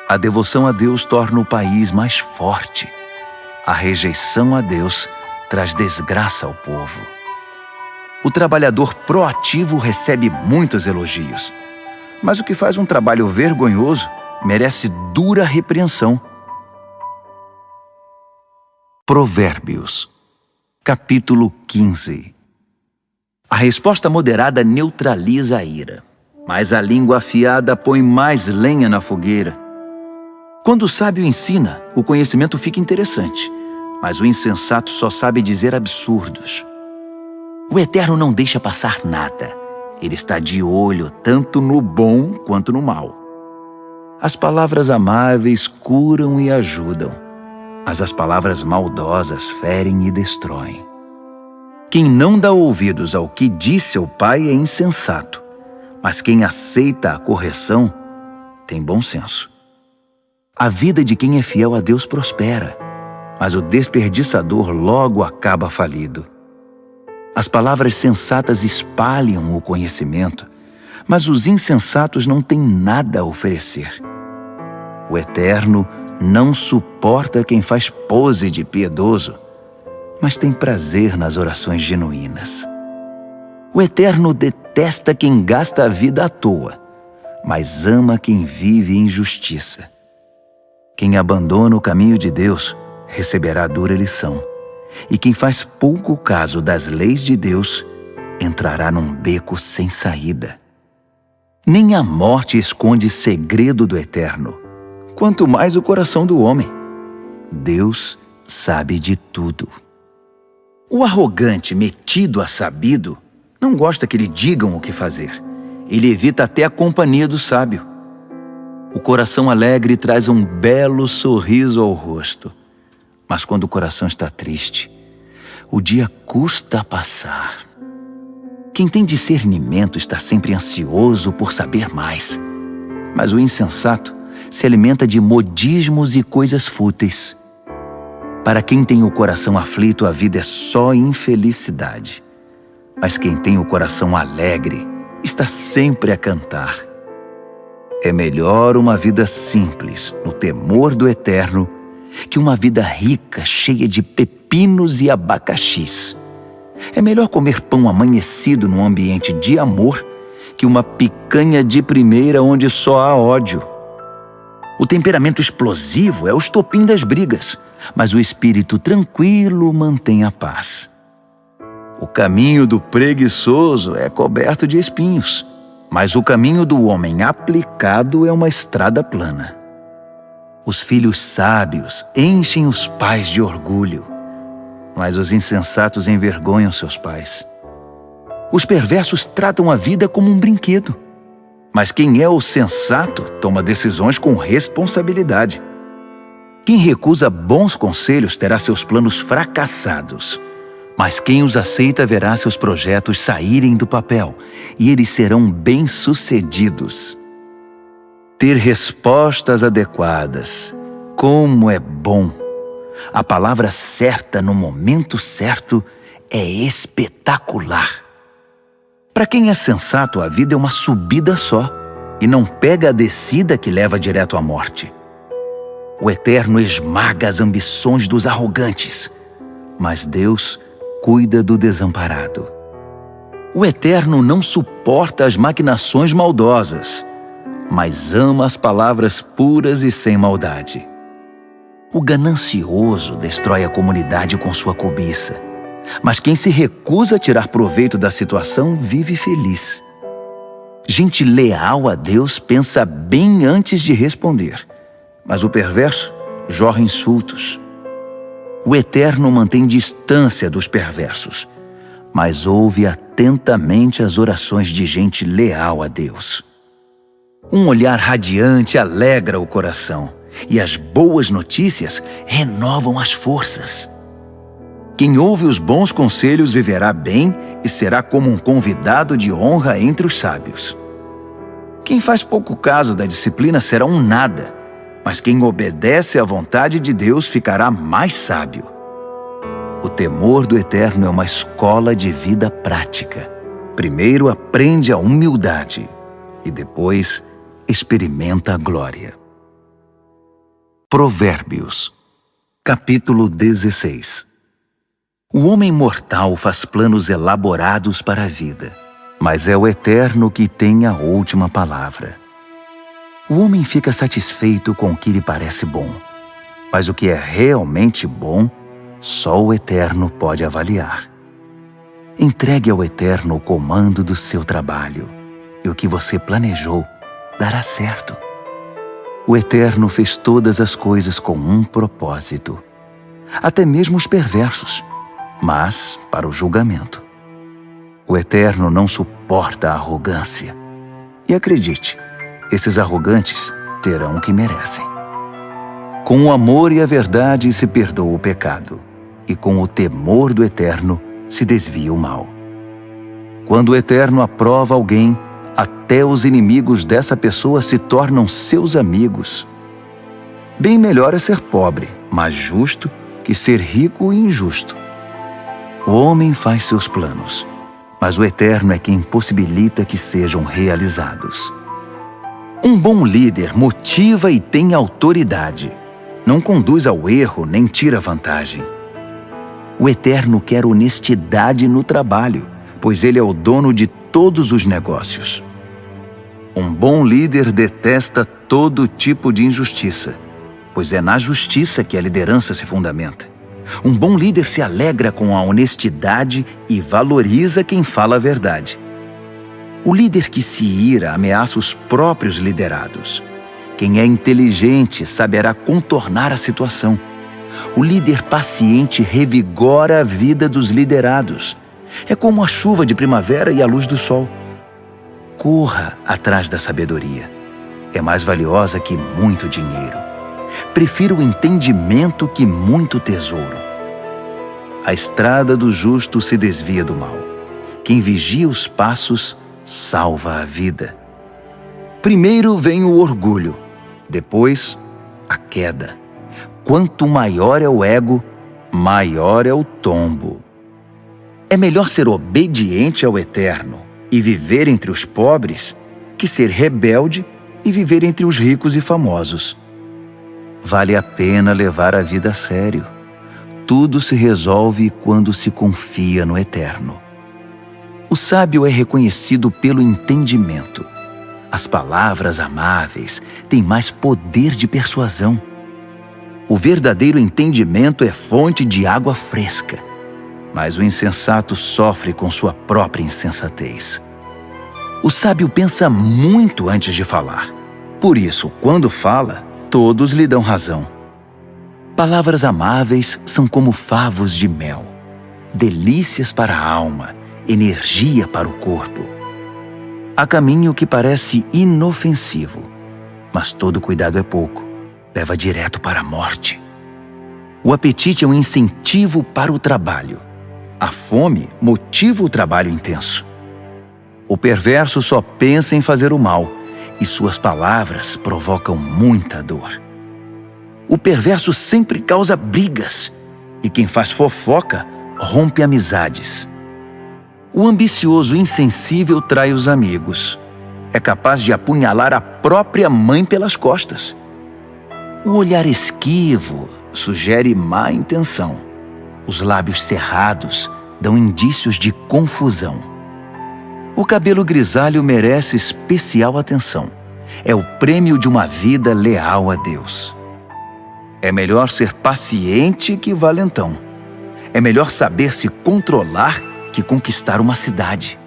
A devoção a Deus torna o país mais forte. A rejeição a Deus traz desgraça ao povo. O trabalhador proativo recebe muitos elogios, mas o que faz um trabalho vergonhoso merece dura repreensão. Provérbios, capítulo 15. A resposta moderada neutraliza a ira, mas a língua afiada põe mais lenha na fogueira. Quando o sábio ensina, o conhecimento fica interessante, mas o insensato só sabe dizer absurdos. O Eterno não deixa passar nada. Ele está de olho tanto no bom quanto no mal. As palavras amáveis curam e ajudam, mas as palavras maldosas ferem e destroem. Quem não dá ouvidos ao que diz seu pai é insensato, mas quem aceita a correção tem bom senso. A vida de quem é fiel a Deus prospera, mas o desperdiçador logo acaba falido. As palavras sensatas espalham o conhecimento, mas os insensatos não têm nada a oferecer. O Eterno não suporta quem faz pose de piedoso, mas tem prazer nas orações genuínas. O Eterno detesta quem gasta a vida à toa, mas ama quem vive em justiça. Quem abandona o caminho de Deus receberá dura lição, e quem faz pouco caso das leis de Deus entrará num beco sem saída. Nem a morte esconde segredo do Eterno, quanto mais o coração do homem. Deus sabe de tudo. O arrogante, metido a sabido, não gosta que lhe digam o que fazer. Ele evita até a companhia do sábio. O coração alegre traz um belo sorriso ao rosto, mas quando o coração está triste, o dia custa a passar. Quem tem discernimento está sempre ansioso por saber mais, mas o insensato se alimenta de modismos e coisas fúteis. Para quem tem o coração aflito, a vida é só infelicidade, mas quem tem o coração alegre está sempre a cantar. É melhor uma vida simples, no temor do Eterno, que uma vida rica, cheia de pepinos e abacaxis. É melhor comer pão amanhecido num ambiente de amor que uma picanha de primeira onde só há ódio. O temperamento explosivo é o estopim das brigas, mas o espírito tranquilo mantém a paz. O caminho do preguiçoso é coberto de espinhos, mas o caminho do homem aplicado é uma estrada plana. Os filhos sábios enchem os pais de orgulho, mas os insensatos envergonham seus pais. Os perversos tratam a vida como um brinquedo, mas quem é o sensato toma decisões com responsabilidade. Quem recusa bons conselhos terá seus planos fracassados, mas quem os aceita verá seus projetos saírem do papel e eles serão bem-sucedidos. Ter respostas adequadas, como é bom! A palavra certa no momento certo é espetacular. Para quem é sensato, a vida é uma subida só e não pega a descida que leva direto à morte. O Eterno esmaga as ambições dos arrogantes, mas Deus cuida do desamparado. O Eterno não suporta as maquinações maldosas, mas ama as palavras puras e sem maldade. O ganancioso destrói a comunidade com sua cobiça, mas quem se recusa a tirar proveito da situação vive feliz. Gente leal a Deus pensa bem antes de responder, mas o perverso jorra insultos. O Eterno mantém distância dos perversos, mas ouve atentamente as orações de gente leal a Deus. Um olhar radiante alegra o coração, e as boas notícias renovam as forças. Quem ouve os bons conselhos viverá bem e será como um convidado de honra entre os sábios. Quem faz pouco caso da disciplina será um nada, mas quem obedece à vontade de Deus ficará mais sábio. O temor do Eterno é uma escola de vida prática. Primeiro aprende a humildade e depois experimenta a glória. Provérbios, capítulo 16. O homem mortal faz planos elaborados para a vida, mas é o Eterno que tem a última palavra. O homem fica satisfeito com o que lhe parece bom, mas o que é realmente bom, só o Eterno pode avaliar. Entregue ao Eterno o comando do seu trabalho, e o que você planejou dará certo. O Eterno fez todas as coisas com um propósito, até mesmo os perversos, mas para o julgamento. O Eterno não suporta a arrogância. E acredite, esses arrogantes terão o que merecem. Com o amor e a verdade se perdoa o pecado, e com o temor do Eterno se desvia o mal. Quando o Eterno aprova alguém, até os inimigos dessa pessoa se tornam seus amigos. Bem melhor é ser pobre, mas justo, que ser rico e injusto. O homem faz seus planos, mas o Eterno é quem possibilita que sejam realizados. Um bom líder motiva e tem autoridade. Não conduz ao erro nem tira vantagem. O Eterno quer honestidade no trabalho, pois Ele é o dono de todos os negócios. Um bom líder detesta todo tipo de injustiça, pois é na justiça que a liderança se fundamenta. Um bom líder se alegra com a honestidade e valoriza quem fala a verdade. O líder que se ira ameaça os próprios liderados. Quem é inteligente saberá contornar a situação. O líder paciente revigora a vida dos liderados. É como a chuva de primavera e a luz do sol. Corra atrás da sabedoria. É mais valiosa que muito dinheiro. Prefiro o entendimento que muito tesouro. A estrada do justo se desvia do mal. Quem vigia os passos salva a vida. Primeiro vem o orgulho, depois a queda. Quanto maior é o ego, maior é o tombo. É melhor ser obediente ao Eterno e viver entre os pobres que ser rebelde e viver entre os ricos e famosos. Vale a pena levar a vida a sério. Tudo se resolve quando se confia no Eterno. O sábio é reconhecido pelo entendimento. As palavras amáveis têm mais poder de persuasão. O verdadeiro entendimento é fonte de água fresca. mas o insensato sofre com sua própria insensatez. O sábio pensa muito antes de falar. Por isso, quando fala, todos lhe dão razão. Palavras amáveis são como favos de mel, delícias para a alma, energia para o corpo. Há caminho que parece inofensivo, mas todo cuidado é pouco, leva direto para a morte. O apetite é um incentivo para o trabalho. A fome motiva o trabalho intenso. O perverso só pensa em fazer o mal, e suas palavras provocam muita dor. O perverso sempre causa brigas, e quem faz fofoca rompe amizades. O ambicioso insensível trai os amigos. É capaz de apunhalar a própria mãe pelas costas. O olhar esquivo sugere má intenção. Os lábios cerrados dão indícios de confusão. O cabelo grisalho merece especial atenção. É o prêmio de uma vida leal a Deus. É melhor ser paciente que valentão. É melhor saber se controlar que conquistar uma cidade.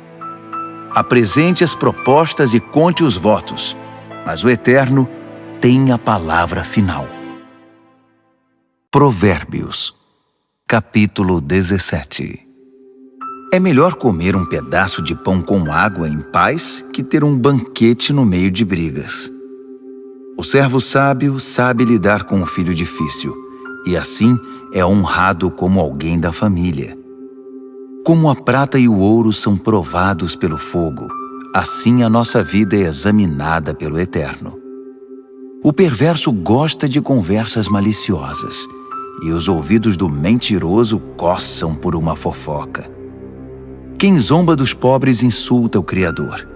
Apresente as propostas e conte os votos, mas o Eterno tem a palavra final. Provérbios, capítulo 17. É melhor comer um pedaço de pão com água em paz que ter um banquete no meio de brigas. O servo sábio sabe lidar com o filho difícil, e assim é honrado como alguém da família. Como a prata e o ouro são provados pelo fogo, assim a nossa vida é examinada pelo Eterno. O perverso gosta de conversas maliciosas, e os ouvidos do mentiroso coçam por uma fofoca. Quem zomba dos pobres insulta o Criador.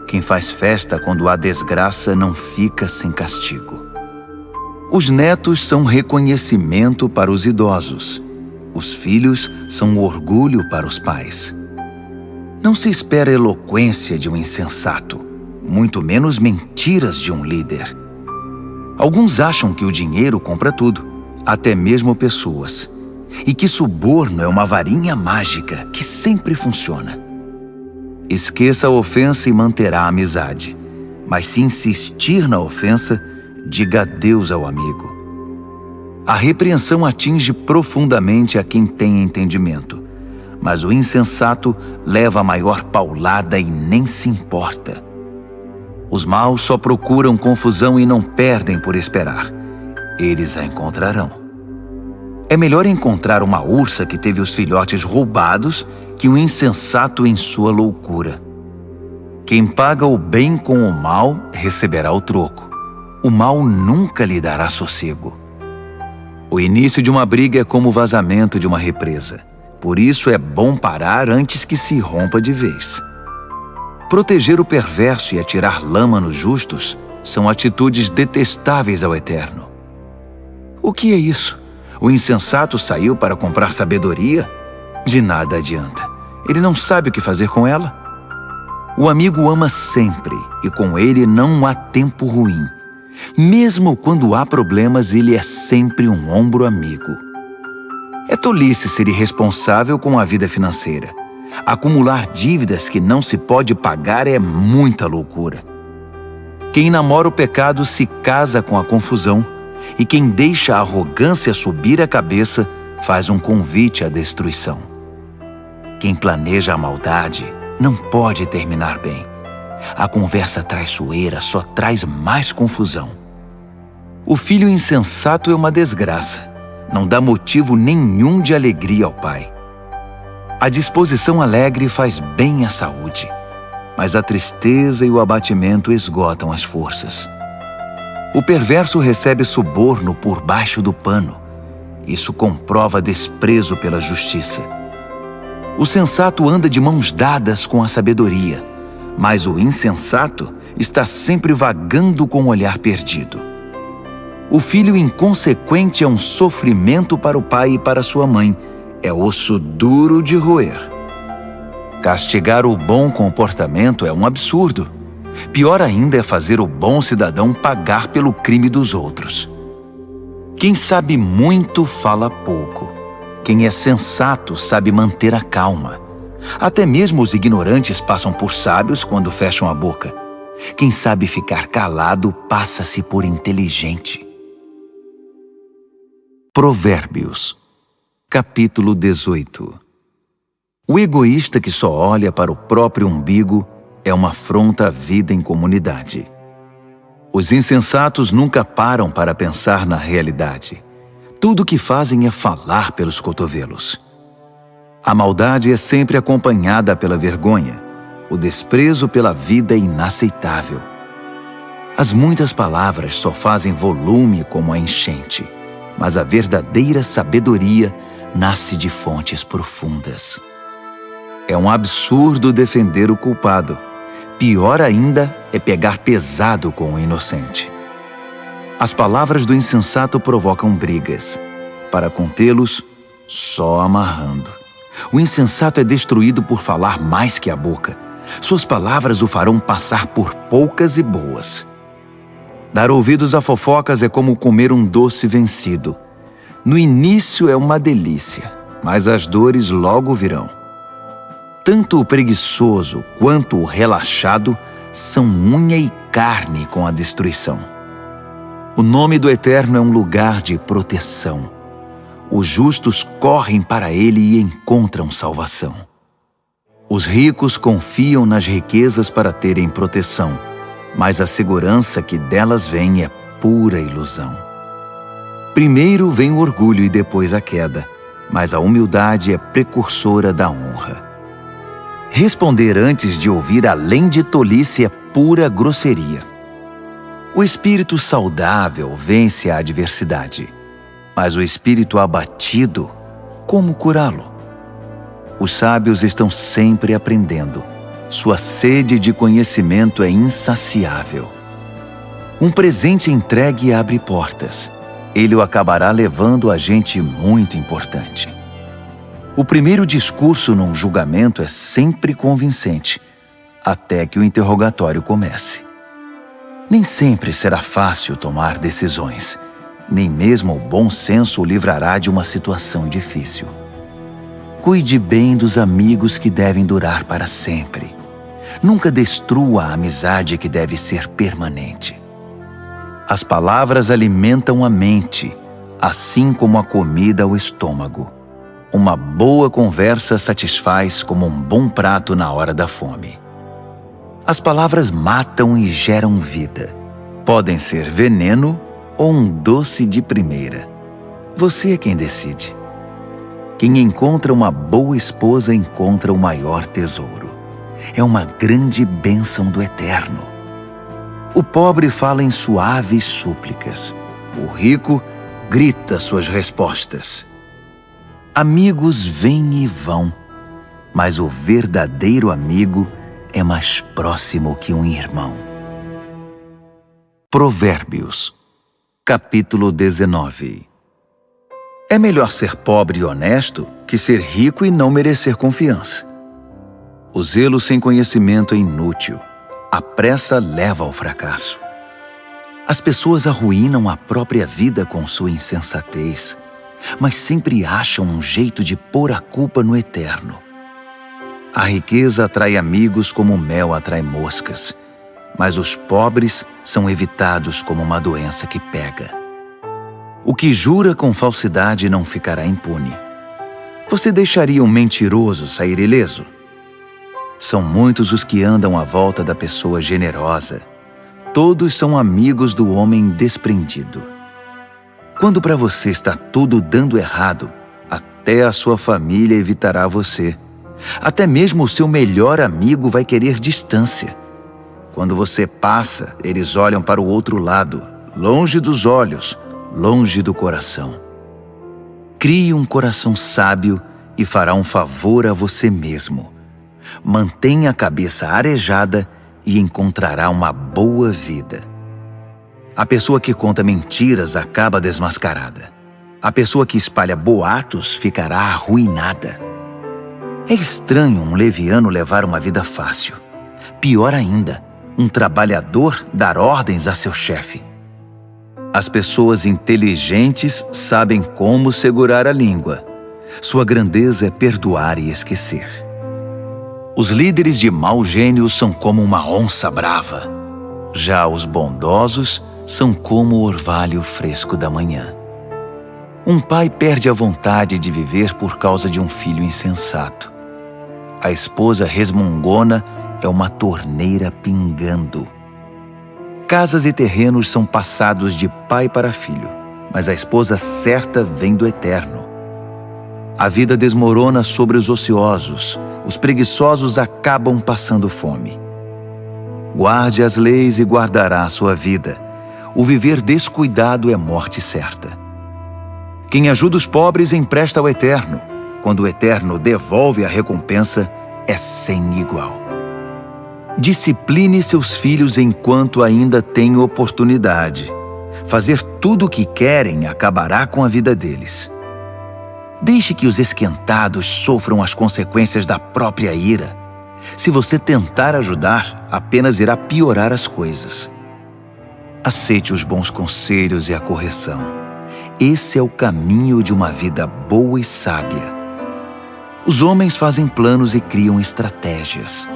Quem faz festa quando há desgraça não fica sem castigo. Os netos são reconhecimento para os idosos. Os filhos são orgulho para os pais. Não se espera eloquência de um insensato, muito menos mentiras de um líder. Alguns acham que o dinheiro compra tudo, até mesmo pessoas, e que suborno é uma varinha mágica que sempre funciona. Esqueça a ofensa e manterá a amizade, mas se insistir na ofensa, diga adeus ao amigo. A repreensão atinge profundamente a quem tem entendimento, mas o insensato leva a maior paulada e nem se importa. Os maus só procuram confusão e não perdem por esperar. Eles a encontrarão. É melhor encontrar uma ursa que teve os filhotes roubados que um insensato em sua loucura. Quem paga o bem com o mal receberá o troco. O mal nunca lhe dará sossego. O início de uma briga é como o vazamento de uma represa. Por isso é bom parar antes que se rompa de vez. Proteger o perverso e atirar lama nos justos são atitudes detestáveis ao Eterno. O que é isso? O insensato saiu para comprar sabedoria? De nada adianta. Ele não sabe o que fazer com ela. O amigo ama sempre, e com ele não há tempo ruim. Mesmo quando há problemas, ele é sempre um ombro amigo. É tolice ser irresponsável com a vida financeira. Acumular dívidas que não se pode pagar é muita loucura. Quem namora o pecado se casa com a confusão, e quem deixa a arrogância subir a cabeça faz um convite à destruição. Quem planeja a maldade não pode terminar bem. A conversa traiçoeira só traz mais confusão. O filho insensato é uma desgraça. Não dá motivo nenhum de alegria ao pai. A disposição alegre faz bem à saúde, mas a tristeza e o abatimento esgotam as forças. O perverso recebe suborno por baixo do pano. Isso comprova desprezo pela justiça. O sensato anda de mãos dadas com a sabedoria, mas o insensato está sempre vagando com o olhar perdido. O filho inconsequente é um sofrimento para o pai e para sua mãe. É osso duro de roer. Castigar o bom comportamento é um absurdo. Pior ainda é fazer o bom cidadão pagar pelo crime dos outros. Quem sabe muito fala pouco. Quem é sensato sabe manter a calma. Até mesmo os ignorantes passam por sábios quando fecham a boca. Quem sabe ficar calado passa-se por inteligente. Provérbios, capítulo 18. O egoísta que só olha para o próprio umbigo é uma afronta à vida em comunidade. Os insensatos nunca param para pensar na realidade. Tudo o que fazem é falar pelos cotovelos. A maldade é sempre acompanhada pela vergonha. O desprezo pela vida é inaceitável. As muitas palavras só fazem volume como a enchente, mas a verdadeira sabedoria nasce de fontes profundas. É um absurdo defender o culpado. Pior ainda é pegar pesado com o inocente. As palavras do insensato provocam brigas. Para contê-los, só amarrando. O insensato é destruído por falar mais que a boca. Suas palavras o farão passar por poucas e boas. Dar ouvidos a fofocas é como comer um doce vencido. No início é uma delícia, mas as dores logo virão. Tanto o preguiçoso quanto o relaxado são unha e carne com a destruição. O nome do Eterno é um lugar de proteção. Os justos correm para ele e encontram salvação. Os ricos confiam nas riquezas para terem proteção, mas a segurança que delas vem é pura ilusão. Primeiro vem o orgulho e depois a queda, mas a humildade é precursora da honra. Responder antes de ouvir além de tolice é pura grosseria. O espírito saudável vence a adversidade, mas o espírito abatido, como curá-lo? Os sábios estão sempre aprendendo. Sua sede de conhecimento é insaciável. Um presente entregue abre portas. Ele o acabará levando a gente muito importante. O primeiro discurso num julgamento é sempre convincente, até que o interrogatório comece. Nem sempre será fácil tomar decisões. Nem mesmo o bom senso o livrará de uma situação difícil. Cuide bem dos amigos que devem durar para sempre. Nunca destrua a amizade que deve ser permanente. As palavras alimentam a mente, assim como a comida o estômago. Uma boa conversa satisfaz como um bom prato na hora da fome. As palavras matam e geram vida. Podem ser veneno ou um doce de primeira. Você é quem decide. Quem encontra uma boa esposa encontra o maior tesouro. É uma grande bênção do Eterno. O pobre fala em suaves súplicas. O rico grita suas respostas. Amigos vêm e vão, mas o verdadeiro amigo é mais próximo que um irmão. Provérbios, capítulo 19. É melhor ser pobre e honesto que ser rico e não merecer confiança. O zelo sem conhecimento é inútil. A pressa leva ao fracasso. As pessoas arruinam a própria vida com sua insensatez, mas sempre acham um jeito de pôr a culpa no Eterno. A riqueza atrai amigos como o mel atrai moscas, mas os pobres são evitados como uma doença que pega. O que jura com falsidade não ficará impune. Você deixaria um mentiroso sair ileso? São muitos os que andam à volta da pessoa generosa. Todos são amigos do homem desprendido. Quando para você está tudo dando errado, até a sua família evitará você. Até mesmo o seu melhor amigo vai querer distância. Quando você passa, eles olham para o outro lado, longe dos olhos, longe do coração. Crie um coração sábio e fará um favor a você mesmo. Mantenha a cabeça arejada e encontrará uma boa vida. A pessoa que conta mentiras acaba desmascarada. A pessoa que espalha boatos ficará arruinada. É estranho um leviano levar uma vida fácil. Pior ainda, um trabalhador dar ordens a seu chefe. As pessoas inteligentes sabem como segurar a língua. Sua grandeza é perdoar e esquecer. Os líderes de mau gênio são como uma onça brava. Já os bondosos são como o orvalho fresco da manhã. Um pai perde a vontade de viver por causa de um filho insensato. A esposa resmungona é uma torneira pingando. Casas e terrenos são passados de pai para filho, mas a esposa certa vem do Eterno. A vida desmorona sobre os ociosos, os preguiçosos acabam passando fome. Guarde as leis e guardará a sua vida. O viver descuidado é morte certa. Quem ajuda os pobres empresta ao Eterno. Quando o Eterno devolve a recompensa, é sem igual. Discipline seus filhos enquanto ainda tem oportunidade. Fazer tudo o que querem acabará com a vida deles. Deixe que os esquentados sofram as consequências da própria ira. Se você tentar ajudar, apenas irá piorar as coisas. Aceite os bons conselhos e a correção. Esse é o caminho de uma vida boa e sábia. Os homens fazem planos e criam estratégias,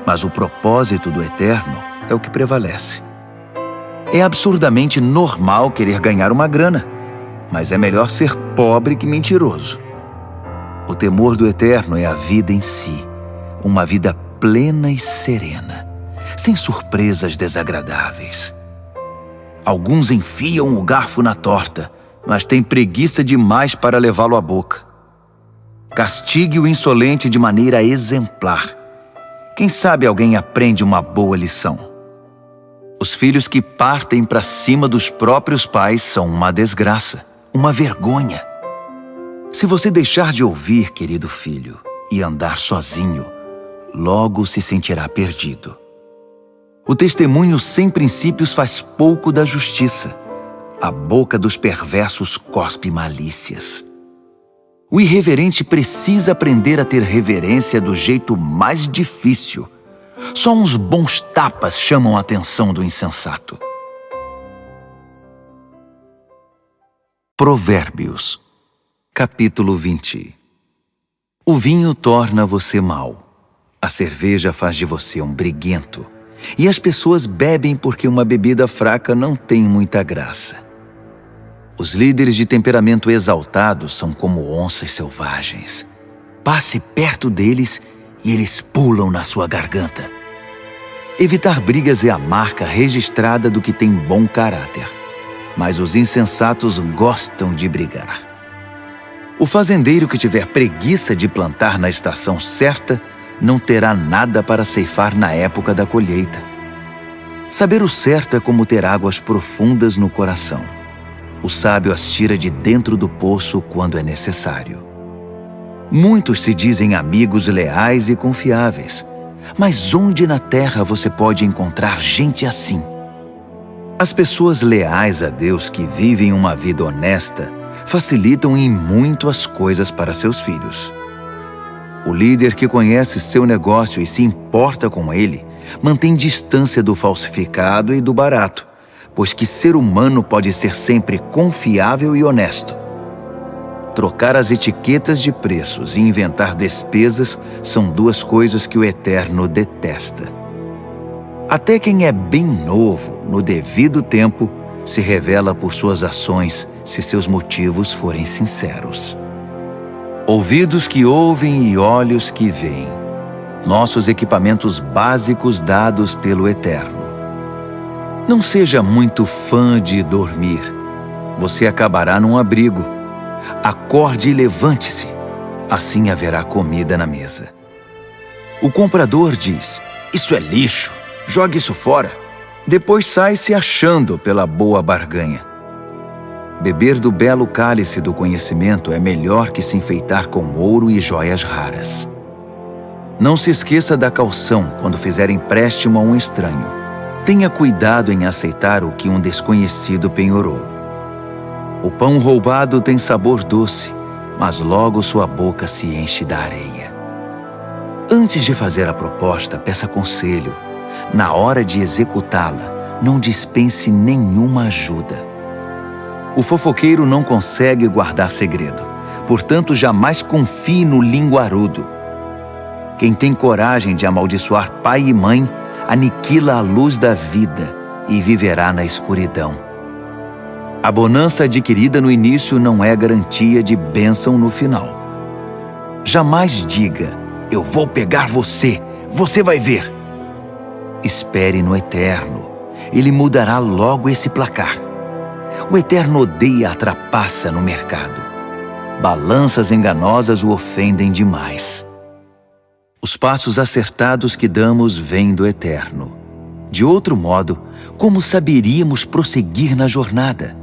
mas o propósito do Eterno é o que prevalece. É absurdamente normal querer ganhar uma grana, mas é melhor ser pobre que mentiroso. O temor do Eterno é a vida em si, uma vida plena e serena, sem surpresas desagradáveis. Alguns enfiam o garfo na torta, mas têm preguiça demais para levá-lo à boca. Castigue o insolente de maneira exemplar. Quem sabe alguém aprende uma boa lição. Os filhos que partem para cima dos próprios pais são uma desgraça, uma vergonha. Se você deixar de ouvir, querido filho, e andar sozinho, logo se sentirá perdido. O testemunho sem princípios faz pouco da justiça. A boca dos perversos cospe malícias. O irreverente precisa aprender a ter reverência do jeito mais difícil. Só uns bons tapas chamam a atenção do insensato. Provérbios, capítulo 20. O vinho torna você mau. A cerveja faz de você um briguento. E as pessoas bebem porque uma bebida fraca não tem muita graça. Os líderes de temperamento exaltado são como onças selvagens. Passe perto deles e eles pulam na sua garganta. Evitar brigas é a marca registrada do que tem bom caráter. Mas os insensatos gostam de brigar. O fazendeiro que tiver preguiça de plantar na estação certa não terá nada para ceifar na época da colheita. Saber o certo é como ter águas profundas no coração. O sábio as tira de dentro do poço quando é necessário. Muitos se dizem amigos leais e confiáveis, mas onde na terra você pode encontrar gente assim? As pessoas leais a Deus que vivem uma vida honesta facilitam em muito as coisas para seus filhos. O líder que conhece seu negócio e se importa com ele mantém distância do falsificado e do barato, pois que ser humano pode ser sempre confiável e honesto. Trocar as etiquetas de preços e inventar despesas são duas coisas que o Eterno detesta. Até quem é bem novo, no devido tempo, se revela por suas ações se seus motivos forem sinceros. Ouvidos que ouvem e olhos que veem. Nossos equipamentos básicos dados pelo Eterno. Não seja muito fã de dormir. Você acabará num abrigo. Acorde e levante-se. Assim haverá comida na mesa. O comprador diz: "Isso é lixo. Jogue isso fora." Depois sai se achando pela boa barganha. Beber do belo cálice do conhecimento é melhor que se enfeitar com ouro e joias raras. Não se esqueça da caução quando fizer empréstimo a um estranho. Tenha cuidado em aceitar o que um desconhecido penhorou. O pão roubado tem sabor doce, mas logo sua boca se enche da areia. Antes de fazer a proposta, peça conselho. Na hora de executá-la, não dispense nenhuma ajuda. O fofoqueiro não consegue guardar segredo, Portanto, jamais confie no linguarudo. Quem tem coragem de amaldiçoar pai e mãe, aniquila a luz da vida e viverá na escuridão. A bonança adquirida no início não é garantia de bênção no final. Jamais diga, eu vou pegar você, você vai ver. Espere no Eterno, Ele mudará logo esse placar. O Eterno odeia a trapaça no mercado. Balanças enganosas o ofendem demais. Os passos acertados que damos vêm do Eterno. De outro modo, como saberíamos prosseguir na jornada?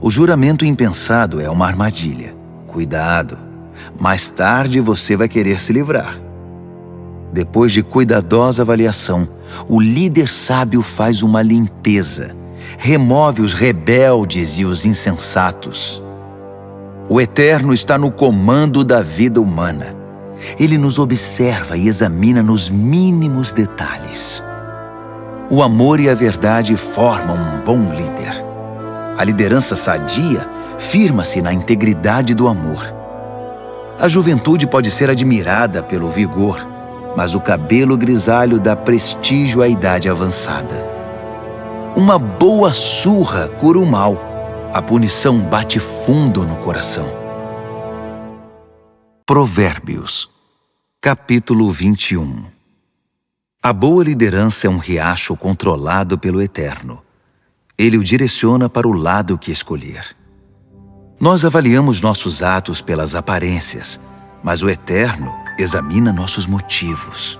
O juramento impensado é uma armadilha. Cuidado, mais tarde você vai querer se livrar. Depois de cuidadosa avaliação, o líder sábio faz uma limpeza, remove os rebeldes e os insensatos. O Eterno está no comando da vida humana. Ele nos observa e examina nos mínimos detalhes. O amor e a verdade formam um bom líder. A liderança sadia firma-se na integridade do amor. A juventude pode ser admirada pelo vigor, mas o cabelo grisalho dá prestígio à idade avançada. Uma boa surra cura o mal. A punição bate fundo no coração. Provérbios, capítulo 21. A boa liderança é um riacho controlado pelo Eterno. Ele o direciona para o lado que escolher. Nós avaliamos nossos atos pelas aparências, mas o Eterno examina nossos motivos.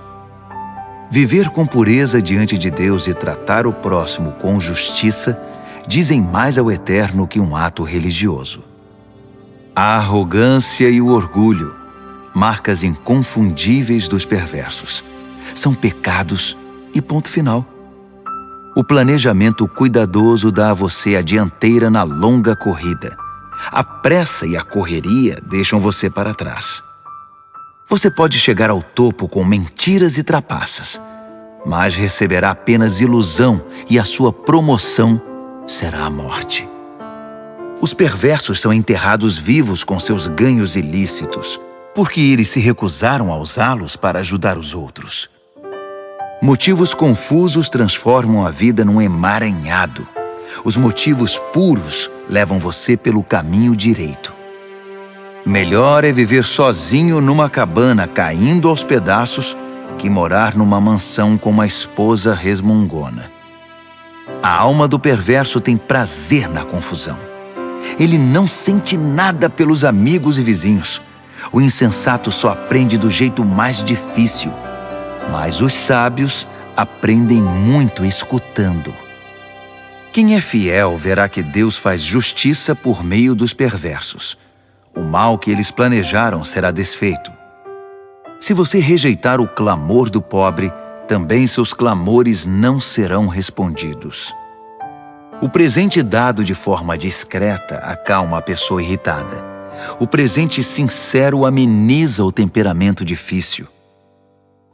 Viver com pureza diante de Deus e tratar o próximo com justiça dizem mais ao Eterno que um ato religioso. A arrogância e o orgulho, marcas inconfundíveis dos perversos, são pecados e ponto final. O planejamento cuidadoso dá a você a dianteira na longa corrida. A pressa e a correria deixam você para trás. Você pode chegar ao topo com mentiras e trapaças, mas receberá apenas ilusão e a sua promoção será a morte. Os perversos são enterrados vivos com seus ganhos ilícitos, porque eles se recusaram a usá-los para ajudar os outros. Motivos confusos transformam a vida num emaranhado. Os motivos puros levam você pelo caminho direito. Melhor é viver sozinho numa cabana caindo aos pedaços que morar numa mansão com uma esposa resmungona. A alma do perverso tem prazer na confusão. Ele não sente nada pelos amigos e vizinhos. O insensato só aprende do jeito mais difícil, mas os sábios aprendem muito escutando. Quem é fiel verá que Deus faz justiça por meio dos perversos. O mal que eles planejaram será desfeito. Se você rejeitar o clamor do pobre, também seus clamores não serão respondidos. O presente dado de forma discreta acalma a pessoa irritada. O presente sincero ameniza o temperamento difícil.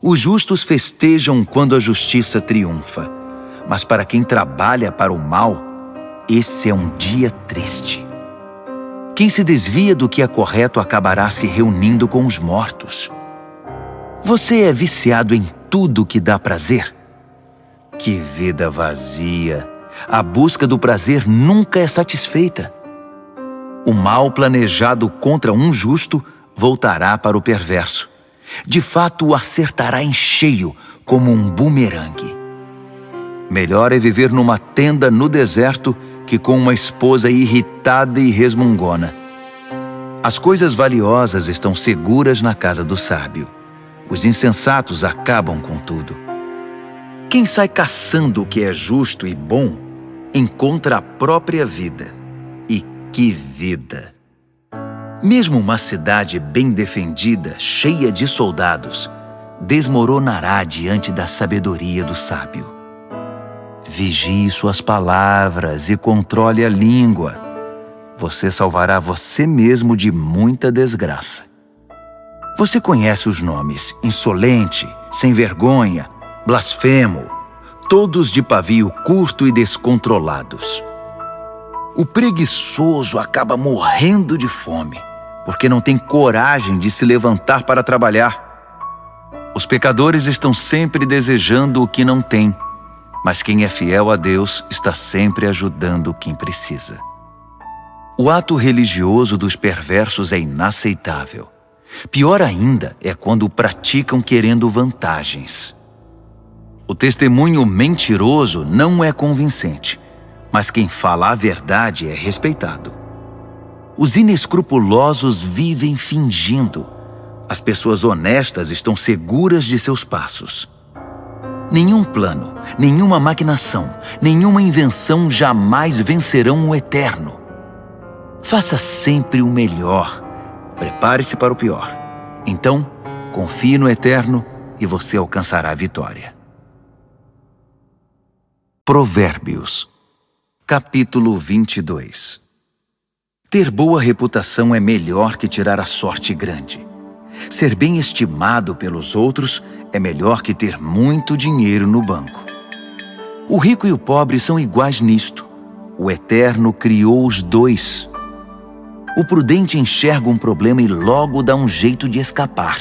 Os justos festejam quando a justiça triunfa, mas para quem trabalha para o mal, esse é um dia triste. Quem se desvia do que é correto acabará se reunindo com os mortos. Você é viciado em tudo que dá prazer? Que vida vazia! A busca do prazer nunca é satisfeita. O mal planejado contra um justo voltará para o perverso. De fato, o acertará em cheio, como um bumerangue. Melhor é viver numa tenda no deserto que com uma esposa irritada e resmungona. As coisas valiosas estão seguras na casa do sábio. Os insensatos acabam com tudo. Quem sai caçando o que é justo e bom, encontra a própria vida. E que vida! Mesmo uma cidade bem defendida, cheia de soldados, desmoronará diante da sabedoria do sábio. Vigie suas palavras e controle a língua. Você salvará você mesmo de muita desgraça. Você conhece os nomes insolente, sem vergonha, blasfemo, todos de pavio curto e descontrolados. O preguiçoso acaba morrendo de fome, porque não tem coragem de se levantar para trabalhar. Os pecadores estão sempre desejando o que não têm, mas quem é fiel a Deus está sempre ajudando quem precisa. O ato religioso dos perversos é inaceitável. Pior ainda é quando o praticam querendo vantagens. O testemunho mentiroso não é convincente, mas quem fala a verdade é respeitado. Os inescrupulosos vivem fingindo. As pessoas honestas estão seguras de seus passos. Nenhum plano, nenhuma maquinação, nenhuma invenção jamais vencerão o eterno. Faça sempre o melhor. Prepare-se para o pior. Então, confie no eterno e você alcançará a vitória. Provérbios, capítulo 22. Ter boa reputação é melhor que tirar a sorte grande. Ser bem estimado pelos outros é melhor que ter muito dinheiro no banco. O rico e o pobre são iguais nisto. O Eterno criou os dois. O prudente enxerga um problema e logo dá um jeito de escapar.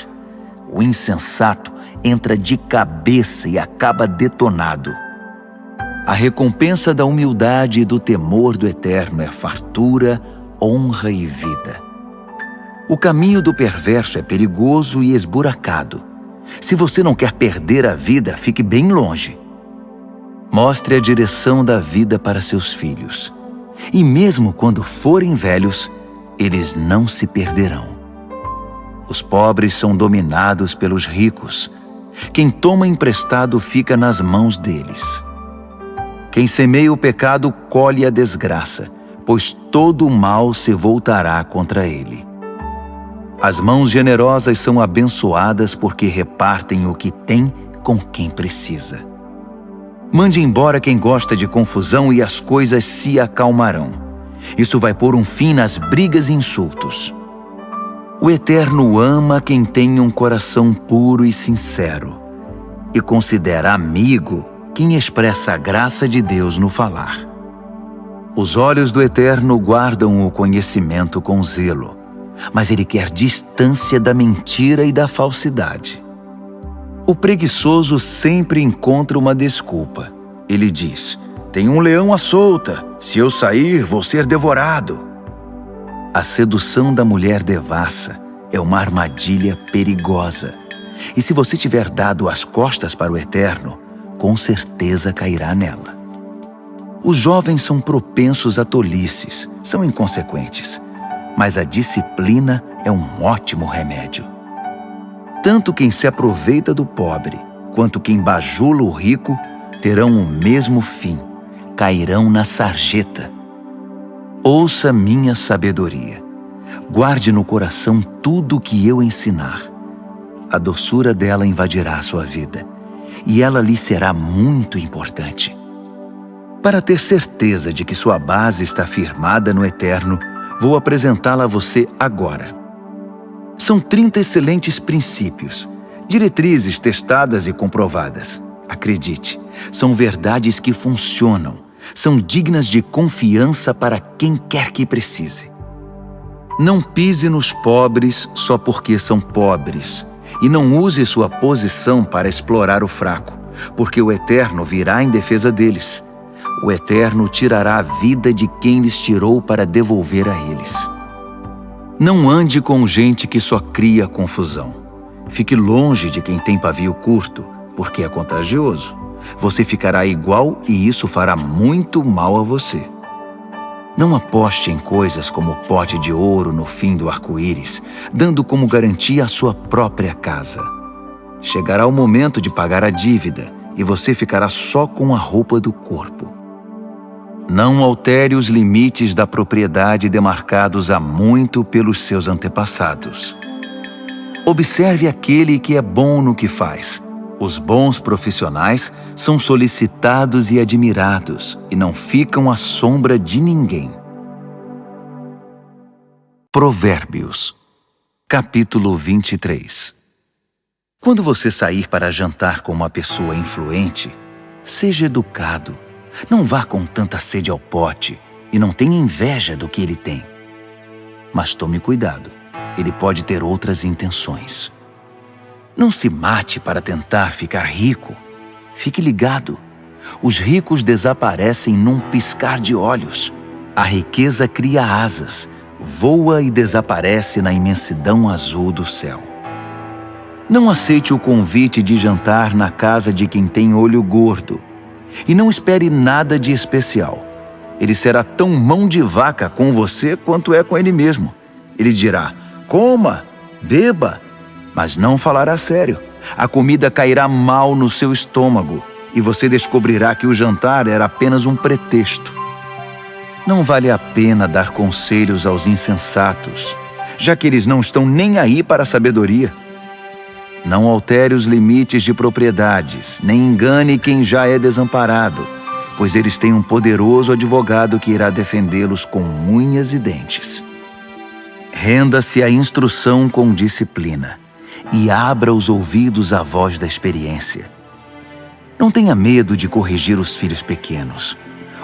O insensato entra de cabeça e acaba detonado. A recompensa da humildade e do temor do Eterno é fartura, honra e vida. O caminho do perverso é perigoso e esburacado. Se você não quer perder a vida, fique bem longe. Mostre a direção da vida para seus filhos. E mesmo quando forem velhos, eles não se perderão. Os pobres são dominados pelos ricos. Quem toma emprestado fica nas mãos deles. Quem semeia o pecado colhe a desgraça, pois todo o mal se voltará contra ele. As mãos generosas são abençoadas porque repartem o que tem com quem precisa. Mande embora quem gosta de confusão e as coisas se acalmarão. Isso vai pôr um fim nas brigas e insultos. O Eterno ama quem tem um coração puro e sincero e considera amigo quem expressa a graça de Deus no falar. Os olhos do Eterno guardam o conhecimento com zelo, mas ele quer distância da mentira e da falsidade. O preguiçoso sempre encontra uma desculpa. Ele diz: tem um leão à solta, se eu sair, vou ser devorado. A sedução da mulher devassa é uma armadilha perigosa. E se você tiver dado as costas para o Eterno, com certeza cairá nela. Os jovens são propensos a tolices, são inconsequentes, mas a disciplina é um ótimo remédio. Tanto quem se aproveita do pobre, quanto quem bajula o rico, terão o mesmo fim, cairão na sarjeta. Ouça minha sabedoria. Guarde no coração tudo o que eu ensinar. A doçura dela invadirá a sua vida, e ela lhe será muito importante. Para ter certeza de que sua base está firmada no Eterno, vou apresentá-la a você agora. São 30 excelentes princípios, diretrizes testadas e comprovadas. Acredite, são verdades que funcionam, são dignas de confiança para quem quer que precise. Não pise nos pobres só porque são pobres, e não use sua posição para explorar o fraco, porque o Eterno virá em defesa deles. O Eterno tirará a vida de quem lhes tirou para devolver a eles. Não ande com gente que só cria confusão. Fique longe de quem tem pavio curto, porque é contagioso. Você ficará igual e isso fará muito mal a você. Não aposte em coisas como o pote de ouro no fim do arco-íris, dando como garantia a sua própria casa. Chegará o momento de pagar a dívida e você ficará só com a roupa do corpo. Não altere os limites da propriedade demarcados há muito pelos seus antepassados. Observe aquele que é bom no que faz. Os bons profissionais são solicitados e admirados e não ficam à sombra de ninguém. Provérbios, capítulo 23. Quando você sair para jantar com uma pessoa influente, seja educado. Não vá com tanta sede ao pote e não tenha inveja do que ele tem. Mas tome cuidado. ele pode ter outras intenções. Não se mate para tentar ficar rico. Fique ligado. Os ricos desaparecem num piscar de olhos. A riqueza cria asas, voa e desaparece na imensidão azul do céu. Não aceite o convite de jantar na casa de quem tem olho gordo. E não espere nada de especial. Ele será tão mão de vaca com você quanto é com ele mesmo. Ele dirá, coma, beba, mas não falará sério. A comida cairá mal no seu estômago e você descobrirá que o jantar era apenas um pretexto. Não vale a pena dar conselhos aos insensatos, já que eles não estão nem aí para a sabedoria. Não altere os limites de propriedades, nem engane quem já é desamparado, pois eles têm um poderoso advogado que irá defendê-los com unhas e dentes. Renda-se à instrução com disciplina e abra os ouvidos à voz da experiência. Não tenha medo de corrigir os filhos pequenos.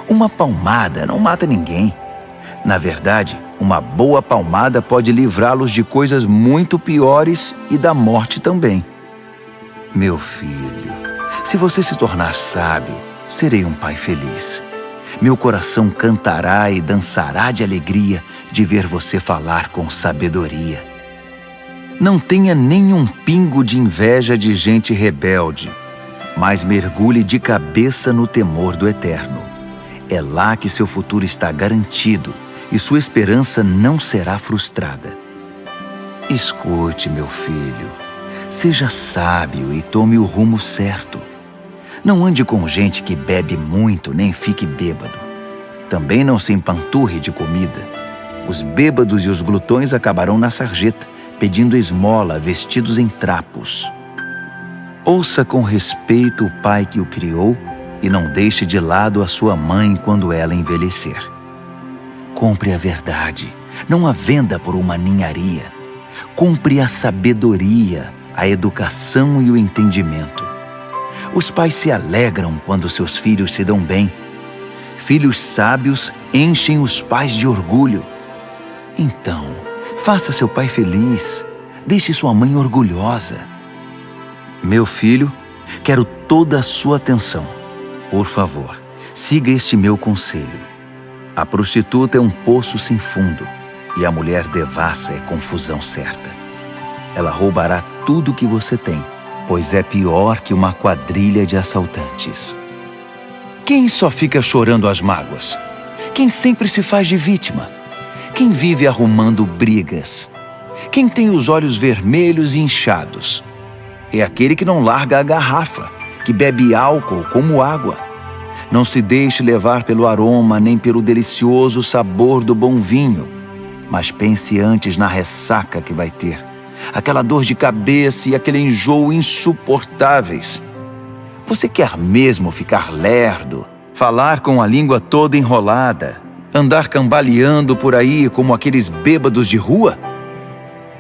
Uma palmada não mata ninguém. Na verdade, uma boa palmada pode livrá-los de coisas muito piores e da morte também. Meu filho, se você se tornar sábio, serei um pai feliz. Meu coração cantará e dançará de alegria de ver você falar com sabedoria. Não tenha nenhum pingo de inveja de gente rebelde, mas mergulhe de cabeça no temor do Eterno. É lá que seu futuro está garantido e sua esperança não será frustrada. Escute, meu filho, seja sábio e tome o rumo certo. Não ande com gente que bebe muito nem fique bêbado. Também não se empanturre de comida. Os bêbados e os glutões acabarão na sarjeta, pedindo esmola vestidos em trapos. Ouça com respeito o pai que o criou e não deixe de lado a sua mãe quando ela envelhecer. Compre a verdade, não a venda por uma ninharia. Compre a sabedoria, a educação e o entendimento. Os pais se alegram quando seus filhos se dão bem. Filhos sábios enchem os pais de orgulho. Então, faça seu pai feliz. Deixe sua mãe orgulhosa. Meu filho, quero toda a sua atenção. Por favor, siga este meu conselho. A prostituta é um poço sem fundo e a mulher devassa é confusão certa. Ela roubará tudo que você tem, pois é pior que uma quadrilha de assaltantes. Quem só fica chorando as mágoas? Quem sempre se faz de vítima? Quem vive arrumando brigas? Quem tem os olhos vermelhos e inchados? É aquele que não larga a garrafa, que bebe álcool como água. Não se deixe levar pelo aroma nem pelo delicioso sabor do bom vinho, mas pense antes na ressaca que vai ter, aquela dor de cabeça e aquele enjoo insuportáveis. Você quer mesmo ficar lerdo, falar com a língua toda enrolada, andar cambaleando por aí como aqueles bêbados de rua?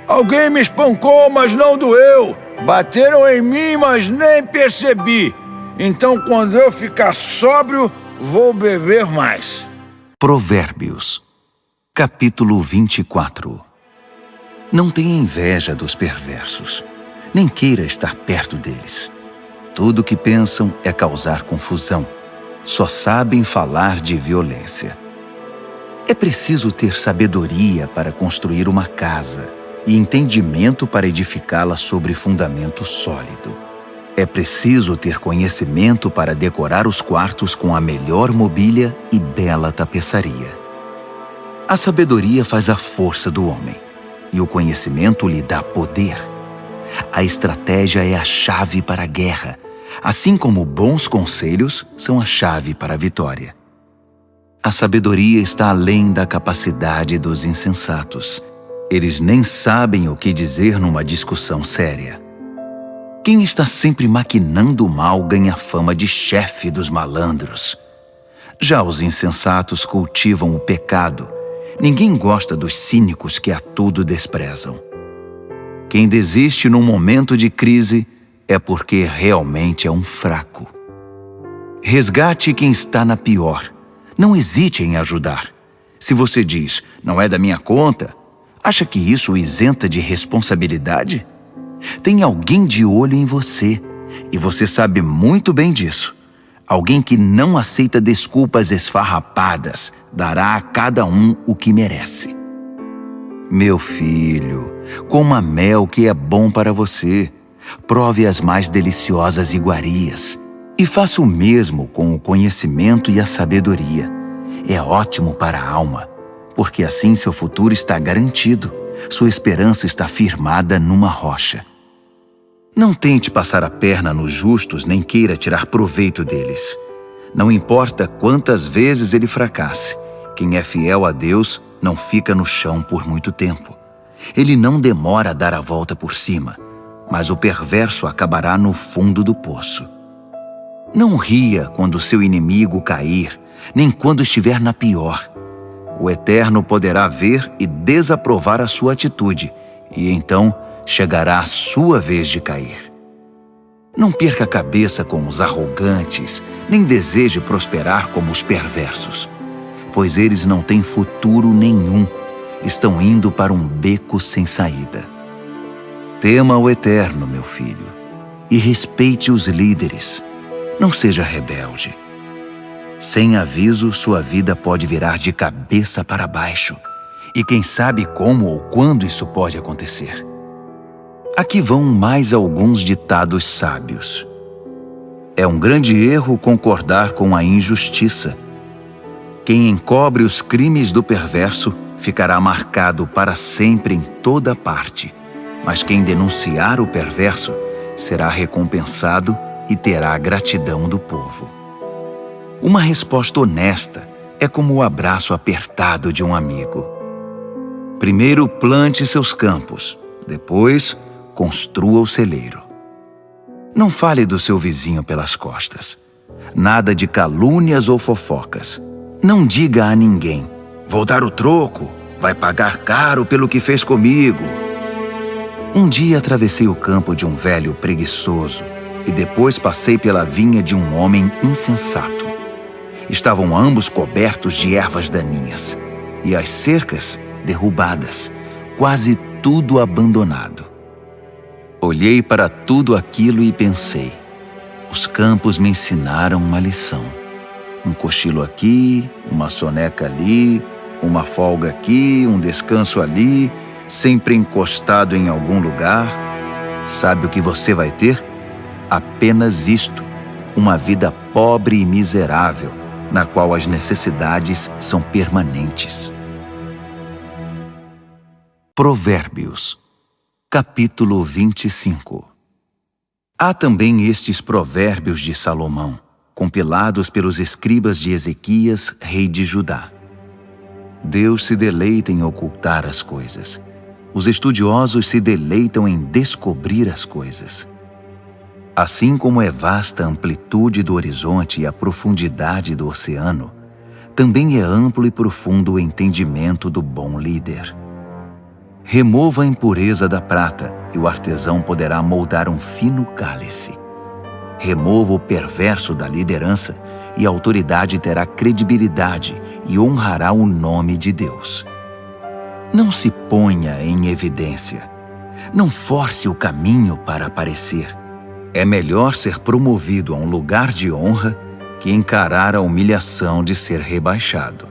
Alguém me espancou, mas não doeu. Bateram em mim, mas nem percebi. Então, quando eu ficar sóbrio, vou beber mais. Provérbios, capítulo 24. Não tenha inveja dos perversos, nem queira estar perto deles. Tudo o que pensam é causar confusão. Só sabem falar de violência. É preciso ter sabedoria para construir uma casa e entendimento para edificá-la sobre fundamento sólido. É preciso ter conhecimento para decorar os quartos com a melhor mobília e bela tapeçaria. A sabedoria faz a força do homem, e o conhecimento lhe dá poder. A estratégia é a chave para a guerra, assim como bons conselhos são a chave para a vitória. A sabedoria está além da capacidade dos insensatos. Eles nem sabem o que dizer numa discussão séria. Quem está sempre maquinando o mal ganha fama de chefe dos malandros. Já os insensatos cultivam o pecado. Ninguém gosta dos cínicos que a tudo desprezam. Quem desiste num momento de crise é porque realmente é um fraco. Resgate quem está na pior. Não hesite em ajudar. Se você diz, não é da minha conta, Acha que isso o isenta de responsabilidade? Tem alguém de olho em você, e você sabe muito bem disso. Alguém que não aceita desculpas esfarrapadas dará a cada um o que merece. Meu filho, coma mel que é bom para você. Prove as mais deliciosas iguarias. E faça o mesmo com o conhecimento e a sabedoria. É ótimo para a alma, porque assim seu futuro está garantido. Sua esperança está firmada numa rocha. Não tente passar a perna nos justos, nem queira tirar proveito deles. Não importa quantas vezes ele fracasse, quem é fiel a Deus não fica no chão por muito tempo. Ele não demora a dar a volta por cima, mas o perverso acabará no fundo do poço. Não ria quando seu inimigo cair, nem quando estiver na pior. O Eterno poderá ver e desaprovar a sua atitude, e então chegará a sua vez de cair. Não perca a cabeça com os arrogantes, nem deseje prosperar como os perversos, pois eles não têm futuro nenhum, estão indo para um beco sem saída. Tema o Eterno, meu filho, e respeite os líderes. Não seja rebelde. Sem aviso, sua vida pode virar de cabeça para baixo, e quem sabe como ou quando isso pode acontecer. Aqui vão mais alguns ditados sábios. É um grande erro concordar com a injustiça. Quem encobre os crimes do perverso ficará marcado para sempre em toda parte, mas quem denunciar o perverso será recompensado e terá a gratidão do povo. Uma resposta honesta é como o abraço apertado de um amigo. Primeiro plante seus campos, depois construa o celeiro. Não fale do seu vizinho pelas costas. Nada de calúnias ou fofocas. Não diga a ninguém: vou dar o troco, vai pagar caro pelo que fez comigo. Um dia atravessei o campo de um velho preguiçoso e depois passei pela vinha de um homem insensato. Estavam ambos cobertos de ervas daninhas e as cercas derrubadas, quase tudo abandonado. Olhei para tudo aquilo e pensei: os campos me ensinaram uma lição. Um cochilo aqui, uma soneca ali, uma folga aqui, um descanso ali, sempre encostado em algum lugar. Sabe o que você vai ter? Apenas isto: uma vida pobre e miserável, na qual as necessidades são permanentes. Provérbios, capítulo 25. Há também estes provérbios de Salomão, compilados pelos escribas de Ezequias, rei de Judá. Deus se deleita em ocultar as coisas. Os estudiosos se deleitam em descobrir as coisas. Assim como é vasta a amplitude do horizonte e a profundidade do oceano, também é amplo e profundo o entendimento do bom líder. Remova a impureza da prata, e o artesão poderá moldar um fino cálice. Remova o perverso da liderança, e a autoridade terá credibilidade e honrará o nome de Deus. Não se ponha em evidência. Não force o caminho para aparecer. É melhor ser promovido a um lugar de honra que encarar a humilhação de ser rebaixado.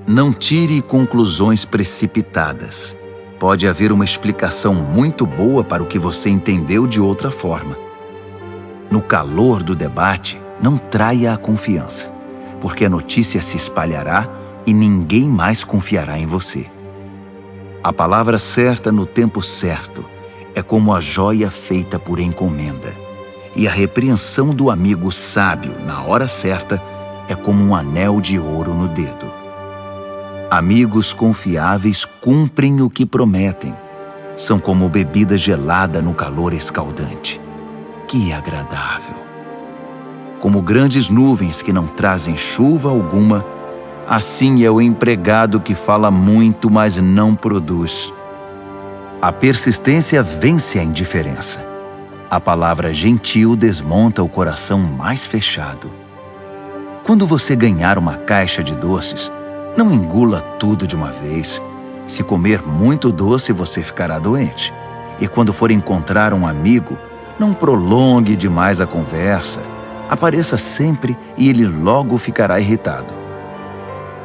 Não tire conclusões precipitadas. Pode haver uma explicação muito boa para o que você entendeu de outra forma. No calor do debate, não traia a confiança, porque a notícia se espalhará e ninguém mais confiará em você. A palavra certa no tempo certo é como a joia feita por encomenda, e a repreensão do amigo sábio na hora certa é como um anel de ouro no dedo. Amigos confiáveis cumprem o que prometem. São como bebida gelada no calor escaldante. Que agradável! Como grandes nuvens que não trazem chuva alguma, assim é o empregado que fala muito, mas não produz. A persistência vence a indiferença. A palavra gentil desmonta o coração mais fechado. Quando você ganhar uma caixa de doces, não engula tudo de uma vez. Se comer muito doce, você ficará doente. E quando for encontrar um amigo, não prolongue demais a conversa. Apareça sempre e ele logo ficará irritado.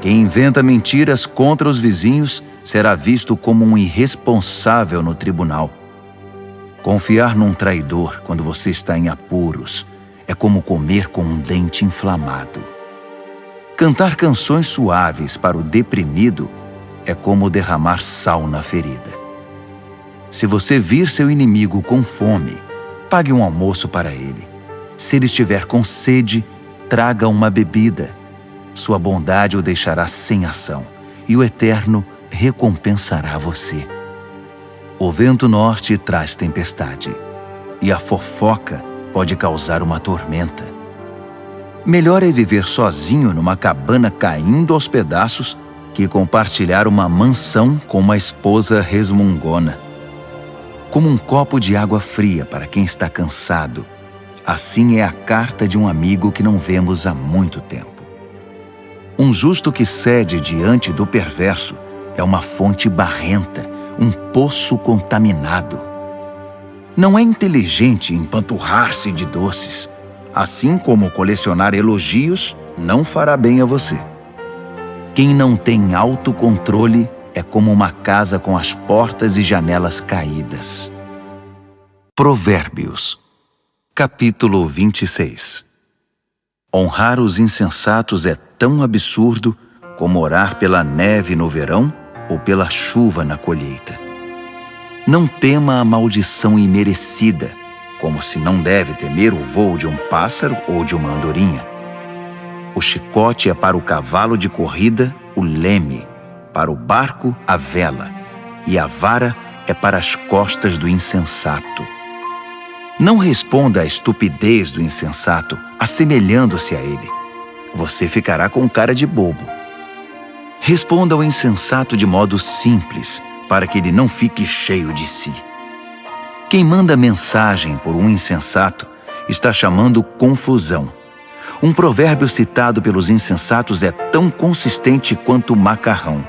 Quem inventa mentiras contra os vizinhos será visto como um irresponsável no tribunal. Confiar num traidor quando você está em apuros é como comer com um dente inflamado. Cantar canções suaves para o deprimido é como derramar sal na ferida. Se você vir seu inimigo com fome, pague um almoço para ele. Se ele estiver com sede, traga uma bebida. Sua bondade o deixará sem ação, e o Eterno recompensará você. O vento norte traz tempestade, e a fofoca pode causar uma tormenta. Melhor é viver sozinho numa cabana caindo aos pedaços que compartilhar uma mansão com uma esposa resmungona. Como um copo de água fria para quem está cansado, assim é a carta de um amigo que não vemos há muito tempo. Um justo que cede diante do perverso é uma fonte barrenta, um poço contaminado. Não é inteligente empanturrar-se de doces, assim como colecionar elogios não fará bem a você. Quem não tem autocontrole é como uma casa com as portas e janelas caídas. Provérbios, capítulo 26. Honrar os insensatos é tão absurdo como orar pela neve no verão ou pela chuva na colheita. Não tema a maldição imerecida, como se não deve temer o voo de um pássaro ou de uma andorinha. O chicote é para o cavalo de corrida o leme, para o barco a vela, e a vara é para as costas do insensato. Não responda à estupidez do insensato, assemelhando-se a ele. Você ficará com cara de bobo. Responda ao insensato de modo simples, para que ele não fique cheio de si. Quem manda mensagem por um insensato está chamando confusão. Um provérbio citado pelos insensatos é tão consistente quanto o macarrão.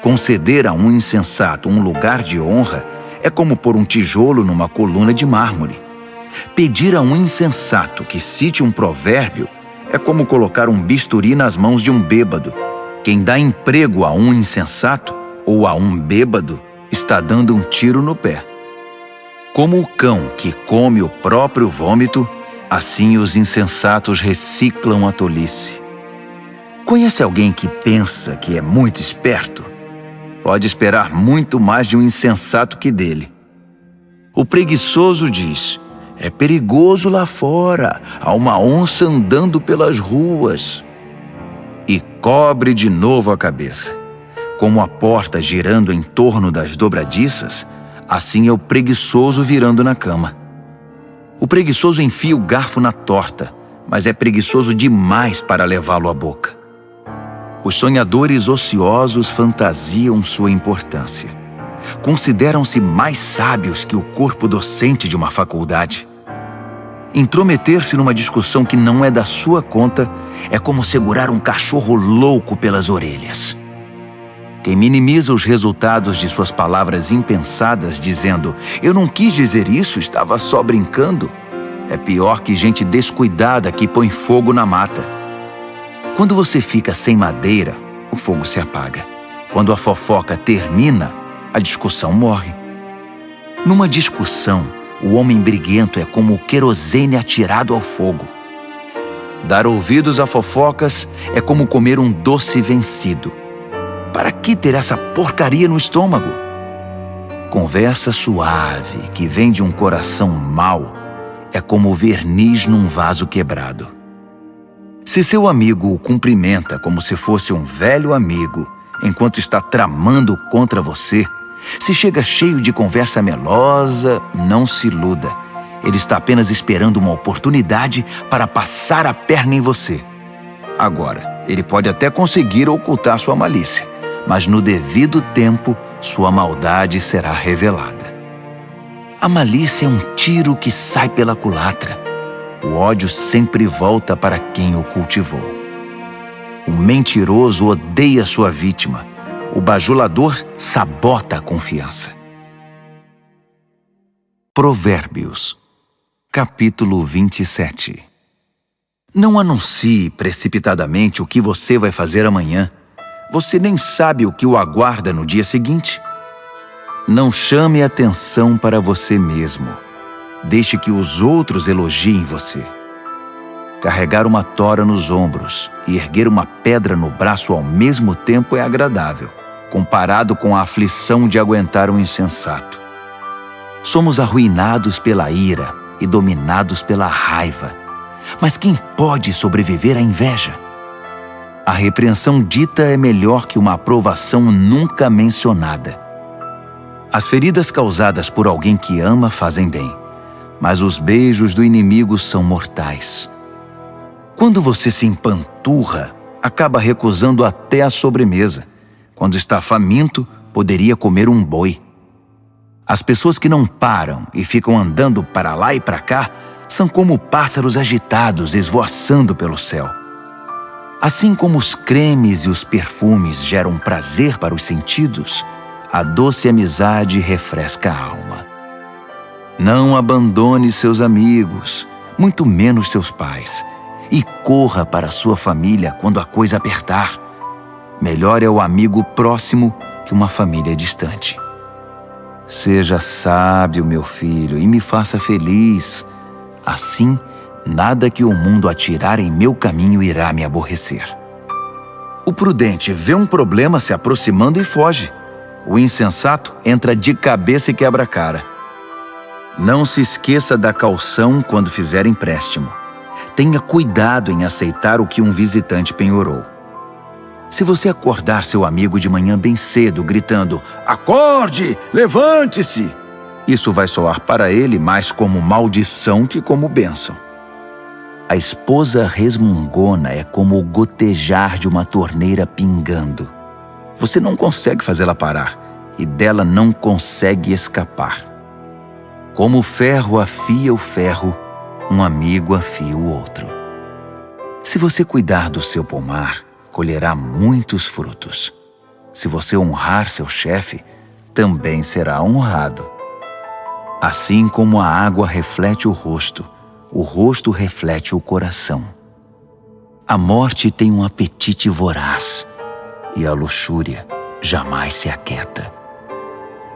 Conceder a um insensato um lugar de honra é como pôr um tijolo numa coluna de mármore. Pedir a um insensato que cite um provérbio é como colocar um bisturi nas mãos de um bêbado. Quem dá emprego a um insensato ou a um bêbado está dando um tiro no pé. Como o cão que come o próprio vômito, assim os insensatos reciclam a tolice. Conhece alguém que pensa que é muito esperto? Pode esperar muito mais de um insensato que dele. O preguiçoso diz: é perigoso lá fora, há uma onça andando pelas ruas. E cobre de novo a cabeça. Como a porta girando em torno das dobradiças, assim é o preguiçoso virando na cama. O preguiçoso enfia o garfo na torta, mas é preguiçoso demais para levá-lo à boca. Os sonhadores ociosos fantasiam sua importância. Consideram-se mais sábios que o corpo docente de uma faculdade. Intrometer-se numa discussão que não é da sua conta é como segurar um cachorro louco pelas orelhas. Quem minimiza os resultados de suas palavras impensadas, dizendo: eu não quis dizer isso, estava só brincando, é pior que gente descuidada que põe fogo na mata. Quando você fica sem madeira, o fogo se apaga. Quando a fofoca termina, a discussão morre. Numa discussão, o homem briguento é como o querosene atirado ao fogo. Dar ouvidos a fofocas é como comer um doce vencido. Para que ter essa porcaria no estômago? Conversa suave que vem de um coração mau é como verniz num vaso quebrado. Se seu amigo o cumprimenta como se fosse um velho amigo, enquanto está tramando contra você, se chega cheio de conversa melosa, não se iluda. Ele está apenas esperando uma oportunidade para passar a perna em você. Agora, ele pode até conseguir ocultar sua malícia, mas no devido tempo, sua maldade será revelada. A malícia é um tiro que sai pela culatra. O ódio sempre volta para quem o cultivou. O mentiroso odeia sua vítima. O bajulador sabota a confiança. Provérbios, capítulo 27. Não anuncie precipitadamente o que você vai fazer amanhã. Você nem sabe o que o aguarda no dia seguinte. Não chame atenção para você mesmo. Deixe que os outros elogiem você. Carregar uma tora nos ombros e erguer uma pedra no braço ao mesmo tempo é agradável, comparado com a aflição de aguentar um insensato. Somos arruinados pela ira e dominados pela raiva. Mas quem pode sobreviver à inveja? A repreensão dita é melhor que uma aprovação nunca mencionada. As feridas causadas por alguém que ama fazem bem, mas os beijos do inimigo são mortais. Quando você se empanturra, acaba recusando até a sobremesa. Quando está faminto, poderia comer um boi. As pessoas que não param e ficam andando para lá e para cá são como pássaros agitados esvoaçando pelo céu. Assim como os cremes e os perfumes geram prazer para os sentidos, a doce amizade refresca a alma. Não abandone seus amigos, muito menos seus pais, e corra para sua família quando a coisa apertar. Melhor é o amigo próximo que uma família distante. Seja sábio, meu filho, e me faça feliz. Assim, nada que o mundo atirar em meu caminho irá me aborrecer. O prudente vê um problema se aproximando e foge. O insensato entra de cabeça e quebra a cara. Não se esqueça da caução quando fizer empréstimo. Tenha cuidado em aceitar o que um visitante penhorou. Se você acordar seu amigo de manhã bem cedo, gritando, "Acorde! Levante-se!", isso vai soar para ele mais como maldição que como bênção. A esposa resmungona é como o gotejar de uma torneira pingando. Você não consegue fazê-la parar e dela não consegue escapar. Como o ferro afia o ferro, um amigo afia o outro. Se você cuidar do seu pomar, colherá muitos frutos. Se você honrar seu chefe, também será honrado. Assim como a água reflete o rosto reflete o coração. A morte tem um apetite voraz, e a luxúria jamais se aquieta.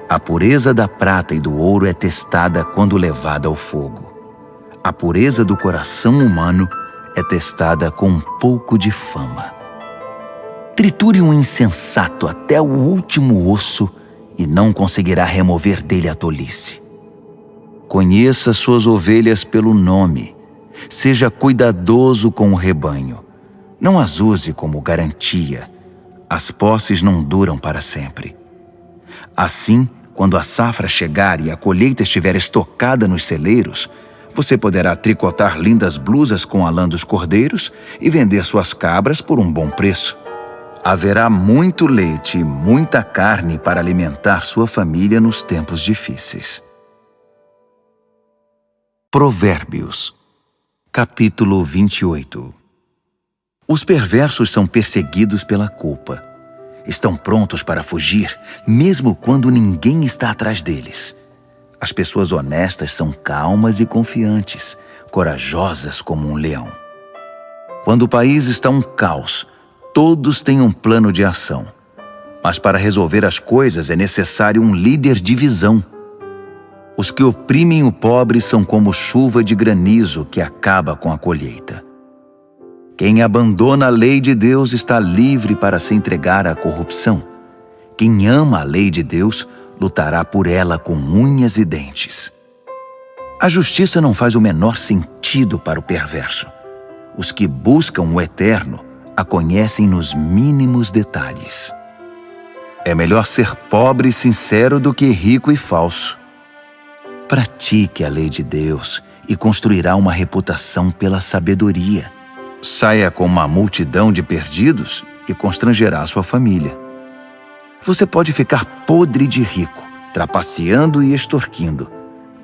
A pureza da prata e do ouro é testada quando levada ao fogo. A pureza do coração humano é testada com um pouco de fama. Triture um insensato até o último osso e não conseguirá remover dele a tolice. Conheça suas ovelhas pelo nome. Seja cuidadoso com o rebanho. Não as use como garantia. As posses não duram para sempre. Assim, quando a safra chegar e a colheita estiver estocada nos celeiros, você poderá tricotar lindas blusas com a lã dos cordeiros e vender suas cabras por um bom preço. Haverá muito leite e muita carne para alimentar sua família nos tempos difíceis. Provérbios, capítulo 28. Os perversos são perseguidos pela culpa. Estão prontos para fugir, mesmo quando ninguém está atrás deles. As pessoas honestas são calmas e confiantes, corajosas como um leão. Quando o país está um caos, todos têm um plano de ação. Mas para resolver as coisas é necessário um líder de visão. Os que oprimem o pobre são como chuva de granizo que acaba com a colheita. Quem abandona a lei de Deus está livre para se entregar à corrupção. Quem ama a lei de Deus lutará por ela com unhas e dentes. A justiça não faz o menor sentido para o perverso. Os que buscam o eterno a conhecem nos mínimos detalhes. É melhor ser pobre e sincero do que rico e falso. Pratique a lei de Deus e construirá uma reputação pela sabedoria. Saia com uma multidão de perdidos e constrangerá sua família. Você pode ficar podre de rico, trapaceando e extorquindo,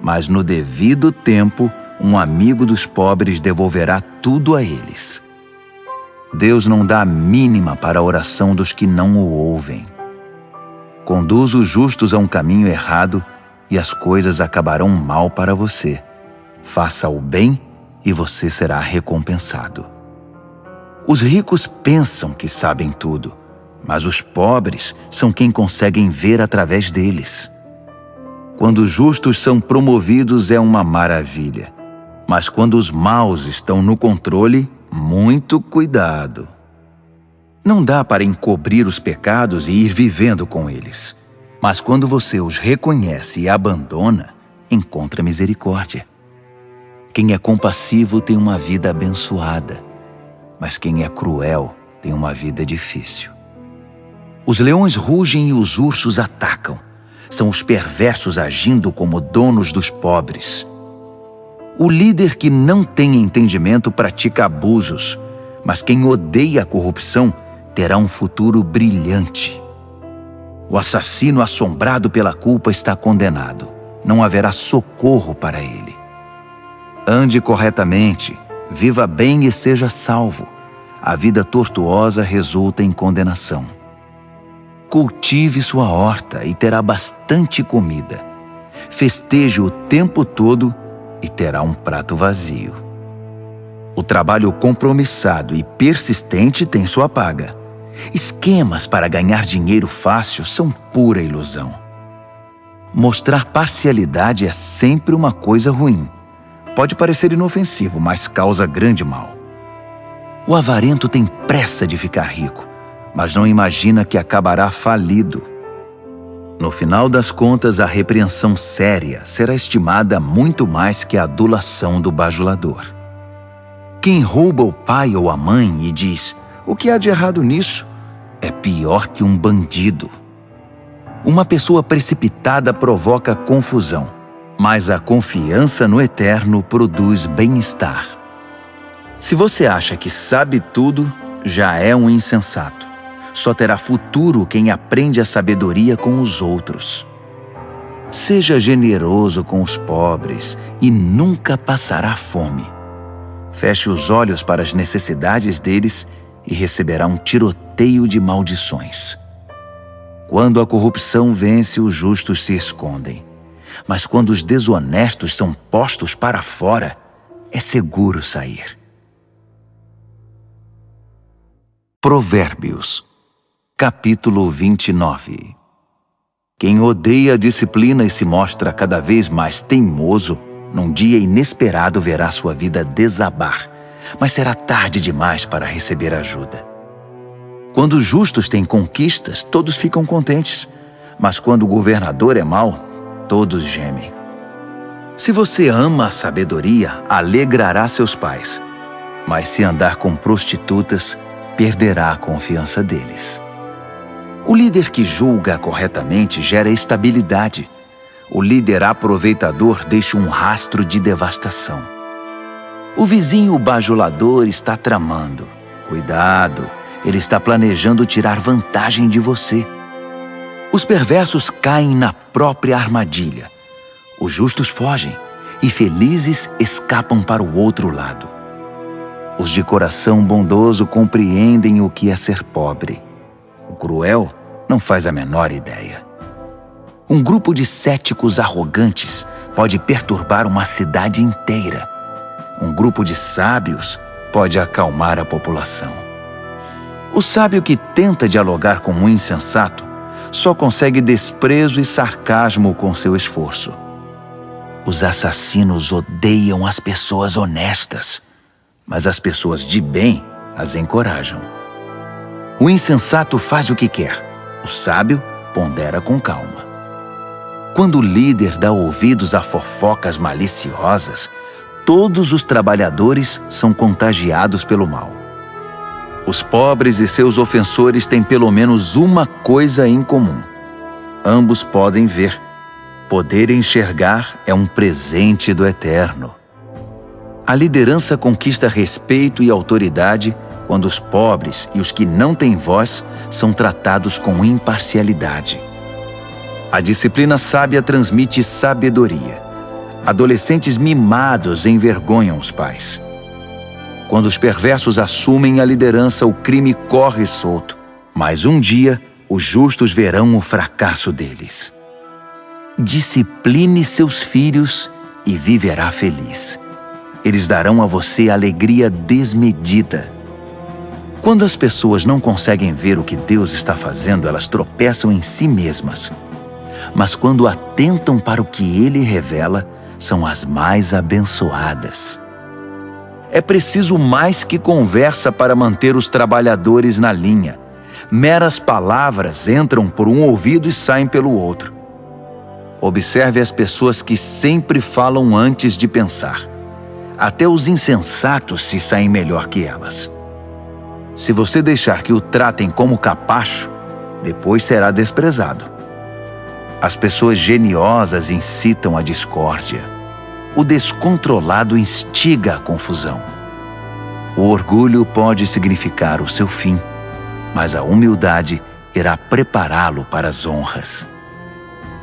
mas no devido tempo, um amigo dos pobres devolverá tudo a eles. Deus não dá a mínima para a oração dos que não o ouvem. Conduz os justos a um caminho errado e as coisas acabarão mal para você. Faça o bem e você será recompensado. Os ricos pensam que sabem tudo, mas os pobres são quem conseguem ver através deles. Quando os justos são promovidos é uma maravilha, mas quando os maus estão no controle, muito cuidado. Não dá para encobrir os pecados e ir vivendo com eles, mas quando você os reconhece e abandona, encontra misericórdia. Quem é compassivo tem uma vida abençoada, mas quem é cruel tem uma vida difícil. Os leões rugem e os ursos atacam. São os perversos agindo como donos dos pobres. O líder que não tem entendimento pratica abusos, mas quem odeia a corrupção terá um futuro brilhante. O assassino assombrado pela culpa está condenado. Não haverá socorro para ele. Ande corretamente, viva bem e seja salvo. A vida tortuosa resulta em condenação. Cultive sua horta e terá bastante comida. Festeje o tempo todo e terá um prato vazio. O trabalho compromissado e persistente tem sua paga. Esquemas para ganhar dinheiro fácil são pura ilusão. Mostrar parcialidade é sempre uma coisa ruim. Pode parecer inofensivo, mas causa grande mal. O avarento tem pressa de ficar rico, mas não imagina que acabará falido. No final das contas, a repreensão séria será estimada muito mais que a adulação do bajulador. Quem rouba o pai ou a mãe e diz: "O que há de errado nisso?", é pior que um bandido. Uma pessoa precipitada provoca confusão, mas a confiança no Eterno produz bem-estar. Se você acha que sabe tudo, já é um insensato. Só terá futuro quem aprende a sabedoria com os outros. Seja generoso com os pobres e nunca passará fome. Feche os olhos para as necessidades deles e receberá um tiroteio de maldições. Quando a corrupção vence, os justos se escondem. Mas quando os desonestos são postos para fora, é seguro sair. Provérbios, capítulo 29. Quem odeia a disciplina e se mostra cada vez mais teimoso, num dia inesperado verá sua vida desabar, mas será tarde demais para receber ajuda. Quando os justos têm conquistas, todos ficam contentes, mas quando o governador é mau, todos gemem. Se você ama a sabedoria, alegrará seus pais, mas se andar com prostitutas, perderá a confiança deles. O líder que julga corretamente gera estabilidade. O líder aproveitador deixa um rastro de devastação. O vizinho bajulador está tramando. Cuidado, ele está planejando tirar vantagem de você. Os perversos caem na própria armadilha. Os justos fogem e felizes escapam para o outro lado. Os de coração bondoso compreendem o que é ser pobre. O cruel não faz a menor ideia. Um grupo de céticos arrogantes pode perturbar uma cidade inteira. Um grupo de sábios pode acalmar a população. O sábio que tenta dialogar com um insensato só consegue desprezo e sarcasmo com seu esforço. Os assassinos odeiam as pessoas honestas, mas as pessoas de bem as encorajam. O insensato faz o que quer, o sábio pondera com calma. Quando o líder dá ouvidos a fofocas maliciosas, todos os trabalhadores são contagiados pelo mal. Os pobres e seus ofensores têm pelo menos uma coisa em comum. Ambos podem ver. Poder enxergar é um presente do Eterno. A liderança conquista respeito e autoridade quando os pobres e os que não têm voz são tratados com imparcialidade. A disciplina sábia transmite sabedoria. Adolescentes mimados envergonham os pais. Quando os perversos assumem a liderança, o crime corre solto. Mas um dia, os justos verão o fracasso deles. Discipline seus filhos e viverá feliz. Eles darão a você alegria desmedida. Quando as pessoas não conseguem ver o que Deus está fazendo, elas tropeçam em si mesmas. Mas quando atentam para o que Ele revela, são as mais abençoadas. É preciso mais que conversa para manter os trabalhadores na linha. Meras palavras entram por um ouvido e saem pelo outro. Observe as pessoas que sempre falam antes de pensar. Até os insensatos se saem melhor que elas. Se você deixar que o tratem como capacho, depois será desprezado. As pessoas geniosas incitam a discórdia. O descontrolado instiga a confusão. O orgulho pode significar o seu fim, mas a humildade irá prepará-lo para as honras.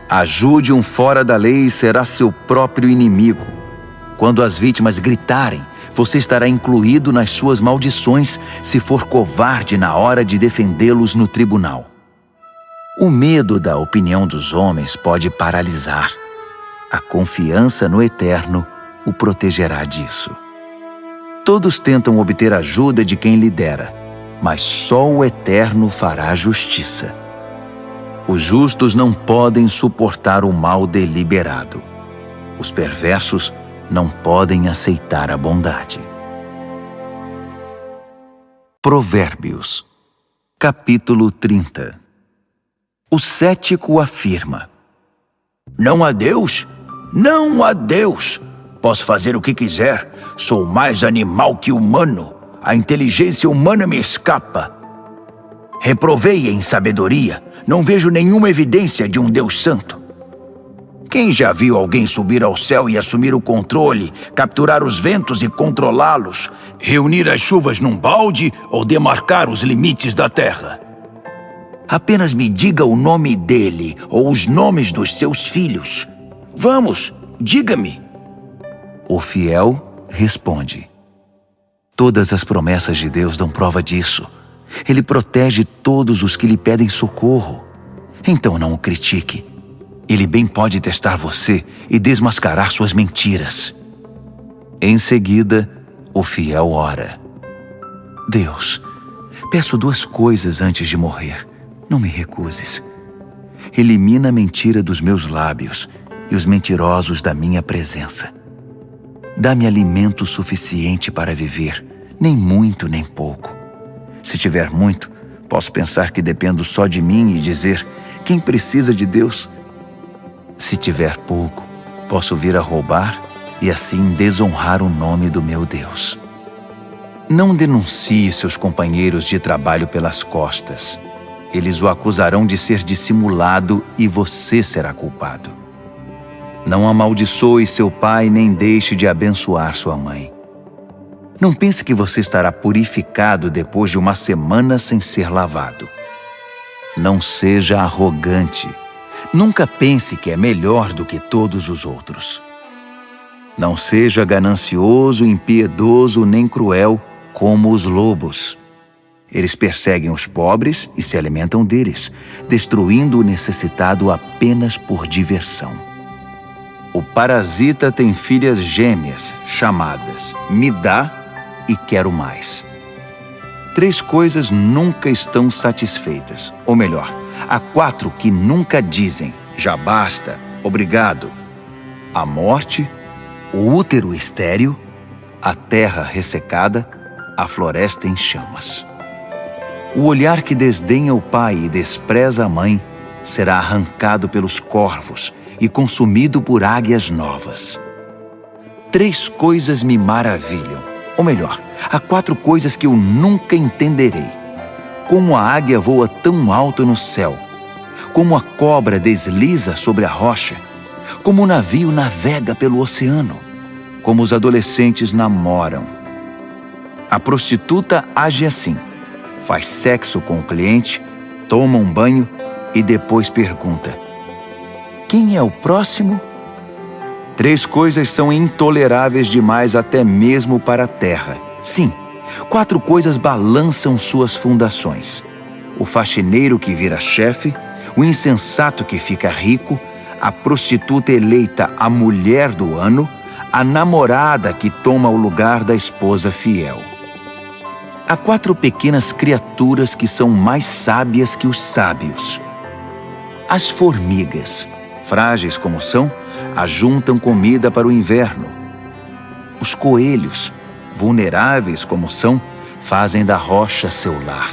Ajude um fora da lei e será seu próprio inimigo. Quando as vítimas gritarem, você estará incluído nas suas maldições se for covarde na hora de defendê-los no tribunal. O medo da opinião dos homens pode paralisar. A confiança no Eterno o protegerá disso. Todos tentam obter ajuda de quem lidera, mas só o Eterno fará justiça. Os justos não podem suportar o mal deliberado. Os perversos não podem aceitar a bondade. Provérbios, capítulo 30. O cético afirma: Não há Deus? Não há Deus! Posso fazer o que quiser. Sou mais animal que humano. A inteligência humana me escapa. Reprovei em sabedoria. Não vejo nenhuma evidência de um Deus santo. Quem já viu alguém subir ao céu e assumir o controle, capturar os ventos e controlá-los, reunir as chuvas num balde ou demarcar os limites da terra? Apenas me diga o nome dele ou os nomes dos seus filhos. Vamos, diga-me. O fiel responde: Todas as promessas de Deus dão prova disso. Ele protege todos os que lhe pedem socorro. Então não o critique. Ele bem pode testar você e desmascarar suas mentiras. Em seguida, o fiel ora: Deus, peço 2 coisas antes de morrer. Não me recuses. Elimina a mentira dos meus lábios e os mentirosos da minha presença. Dá-me alimento suficiente para viver, nem muito nem pouco. Se tiver muito, posso pensar que dependo só de mim e dizer: quem precisa de Deus? Se tiver pouco, posso vir a roubar e assim desonrar o nome do meu Deus. Não denuncie seus companheiros de trabalho pelas costas. Eles o acusarão de ser dissimulado e você será culpado. Não amaldiçoe seu pai nem deixe de abençoar sua mãe. Não pense que você estará purificado depois de uma semana sem ser lavado. Não seja arrogante. Nunca pense que é melhor do que todos os outros. Não seja ganancioso, impiedoso nem cruel como os lobos. Eles perseguem os pobres e se alimentam deles, destruindo o necessitado apenas por diversão. O parasita tem filhas gêmeas, chamadas me dá e quero mais. 3 coisas nunca estão satisfeitas, ou melhor, há 4 que nunca dizem já basta, obrigado: a morte, o útero estéril, a terra ressecada, a floresta em chamas. O olhar que desdenha o pai e despreza a mãe será arrancado pelos corvos e consumido por águias novas. 3 coisas me maravilham, ou melhor, há 4 coisas que eu nunca entenderei. Como a águia voa tão alto no céu, como a cobra desliza sobre a rocha, como o navio navega pelo oceano, como os adolescentes namoram. A prostituta age assim: faz sexo com o cliente, toma um banho e depois pergunta: quem é o próximo? 3 coisas são intoleráveis demais até mesmo para a terra. Sim, 4 coisas balançam suas fundações: o faxineiro que vira chefe, o insensato que fica rico, a prostituta eleita a mulher do ano, a namorada que toma o lugar da esposa fiel. Há 4 pequenas criaturas que são mais sábias que os sábios. As formigas, frágeis como são, ajuntam comida para o inverno. Os coelhos, vulneráveis como são, fazem da rocha seu lar.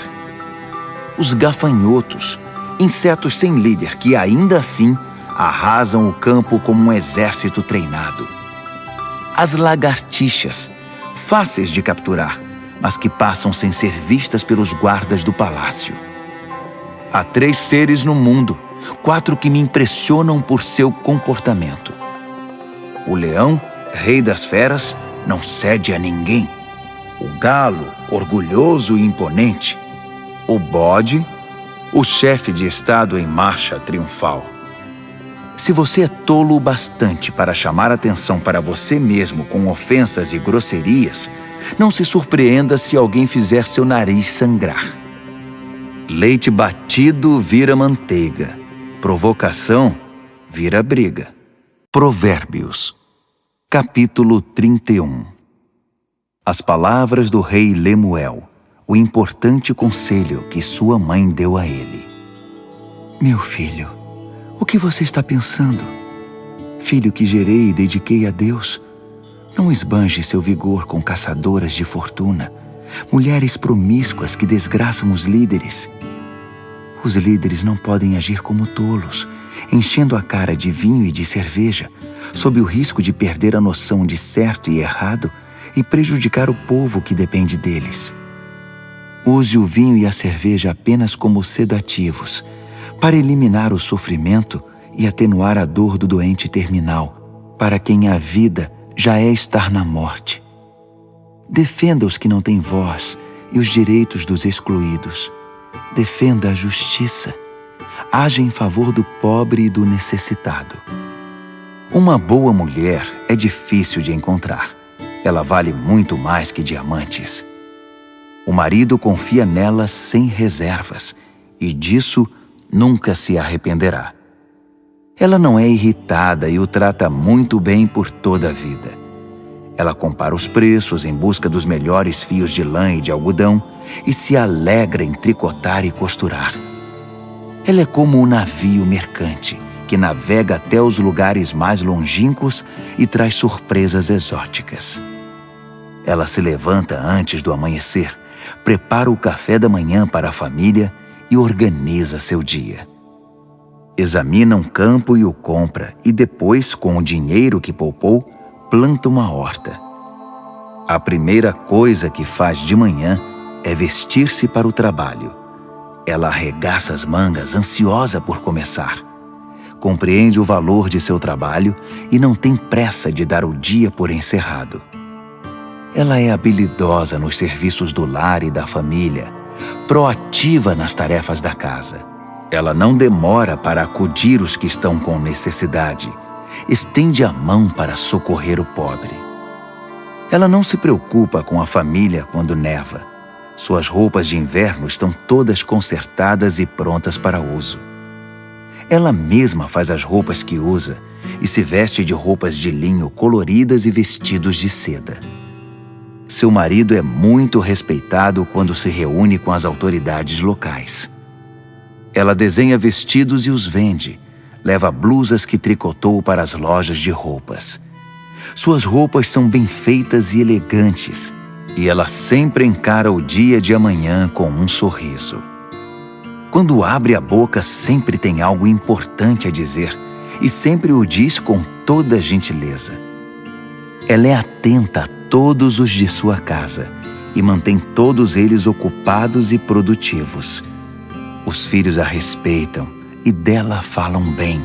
Os gafanhotos, insetos sem líder que ainda assim arrasam o campo como um exército treinado. As lagartixas, fáceis de capturar, mas que passam sem ser vistas pelos guardas do palácio. Há 3 seres no mundo, 4 que me impressionam por seu comportamento. O leão, rei das feras, não cede a ninguém. O galo, orgulhoso e imponente. O bode, o chefe de estado em marcha triunfal. Se você é tolo o bastante para chamar atenção para você mesmo com ofensas e grosserias, não se surpreenda se alguém fizer seu nariz sangrar. Leite batido vira manteiga. Provocação vira briga. Provérbios, capítulo 31. As palavras do rei Lemuel, o importante conselho que sua mãe deu a ele. Meu filho, o que você está pensando? Filho que gerei e dediquei a Deus, não esbanje seu vigor com caçadoras de fortuna, mulheres promíscuas que desgraçam os líderes. Os líderes não podem agir como tolos, enchendo a cara de vinho e de cerveja, sob o risco de perder a noção de certo e errado e prejudicar o povo que depende deles. Use o vinho e a cerveja apenas como sedativos, para eliminar o sofrimento e atenuar a dor do doente terminal, para quem a vida já é estar na morte. Defenda os que não têm voz e os direitos dos excluídos. Defenda a justiça. Haja em favor do pobre e do necessitado. Uma boa mulher é difícil de encontrar. Ela vale muito mais que diamantes. O marido confia nela sem reservas e disso nunca se arrependerá. Ela não é irritada e o trata muito bem por toda a vida. Ela compara os preços em busca dos melhores fios de lã e de algodão e se alegra em tricotar e costurar. Ela é como um navio mercante que navega até os lugares mais longínquos e traz surpresas exóticas. Ela se levanta antes do amanhecer, prepara o café da manhã para a família e organiza seu dia. Examina um campo e o compra e depois, com o dinheiro que poupou, planta uma horta. A primeira coisa que faz de manhã é vestir-se para o trabalho. Ela arregaça as mangas, ansiosa por começar. Compreende o valor de seu trabalho e não tem pressa de dar o dia por encerrado. Ela é habilidosa nos serviços do lar e da família, proativa nas tarefas da casa. Ela não demora para acudir os que estão com necessidade. Estende a mão para socorrer o pobre. Ela não se preocupa com a família quando neva. Suas roupas de inverno estão todas consertadas e prontas para uso. Ela mesma faz as roupas que usa e se veste de roupas de linho coloridas e vestidos de seda. Seu marido é muito respeitado quando se reúne com as autoridades locais. Ela desenha vestidos e os vende. Leva blusas que tricotou para as lojas de roupas. Suas roupas são bem feitas e elegantes, e ela sempre encara o dia de amanhã com um sorriso. Quando abre a boca, sempre tem algo importante a dizer, e sempre o diz com toda gentileza. Ela é atenta a todos os de sua casa, e mantém todos eles ocupados e produtivos. Os filhos a respeitam, e dela falam bem.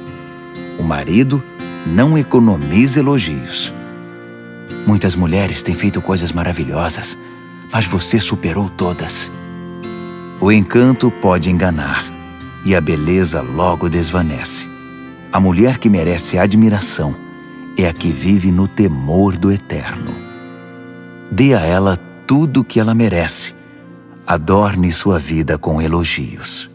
O marido não economiza elogios. Muitas mulheres têm feito coisas maravilhosas, mas você superou todas. O encanto pode enganar, e a beleza logo desvanece. A mulher que merece admiração é a que vive no temor do Eterno. Dê a ela tudo o que ela merece. adorne sua vida com elogios.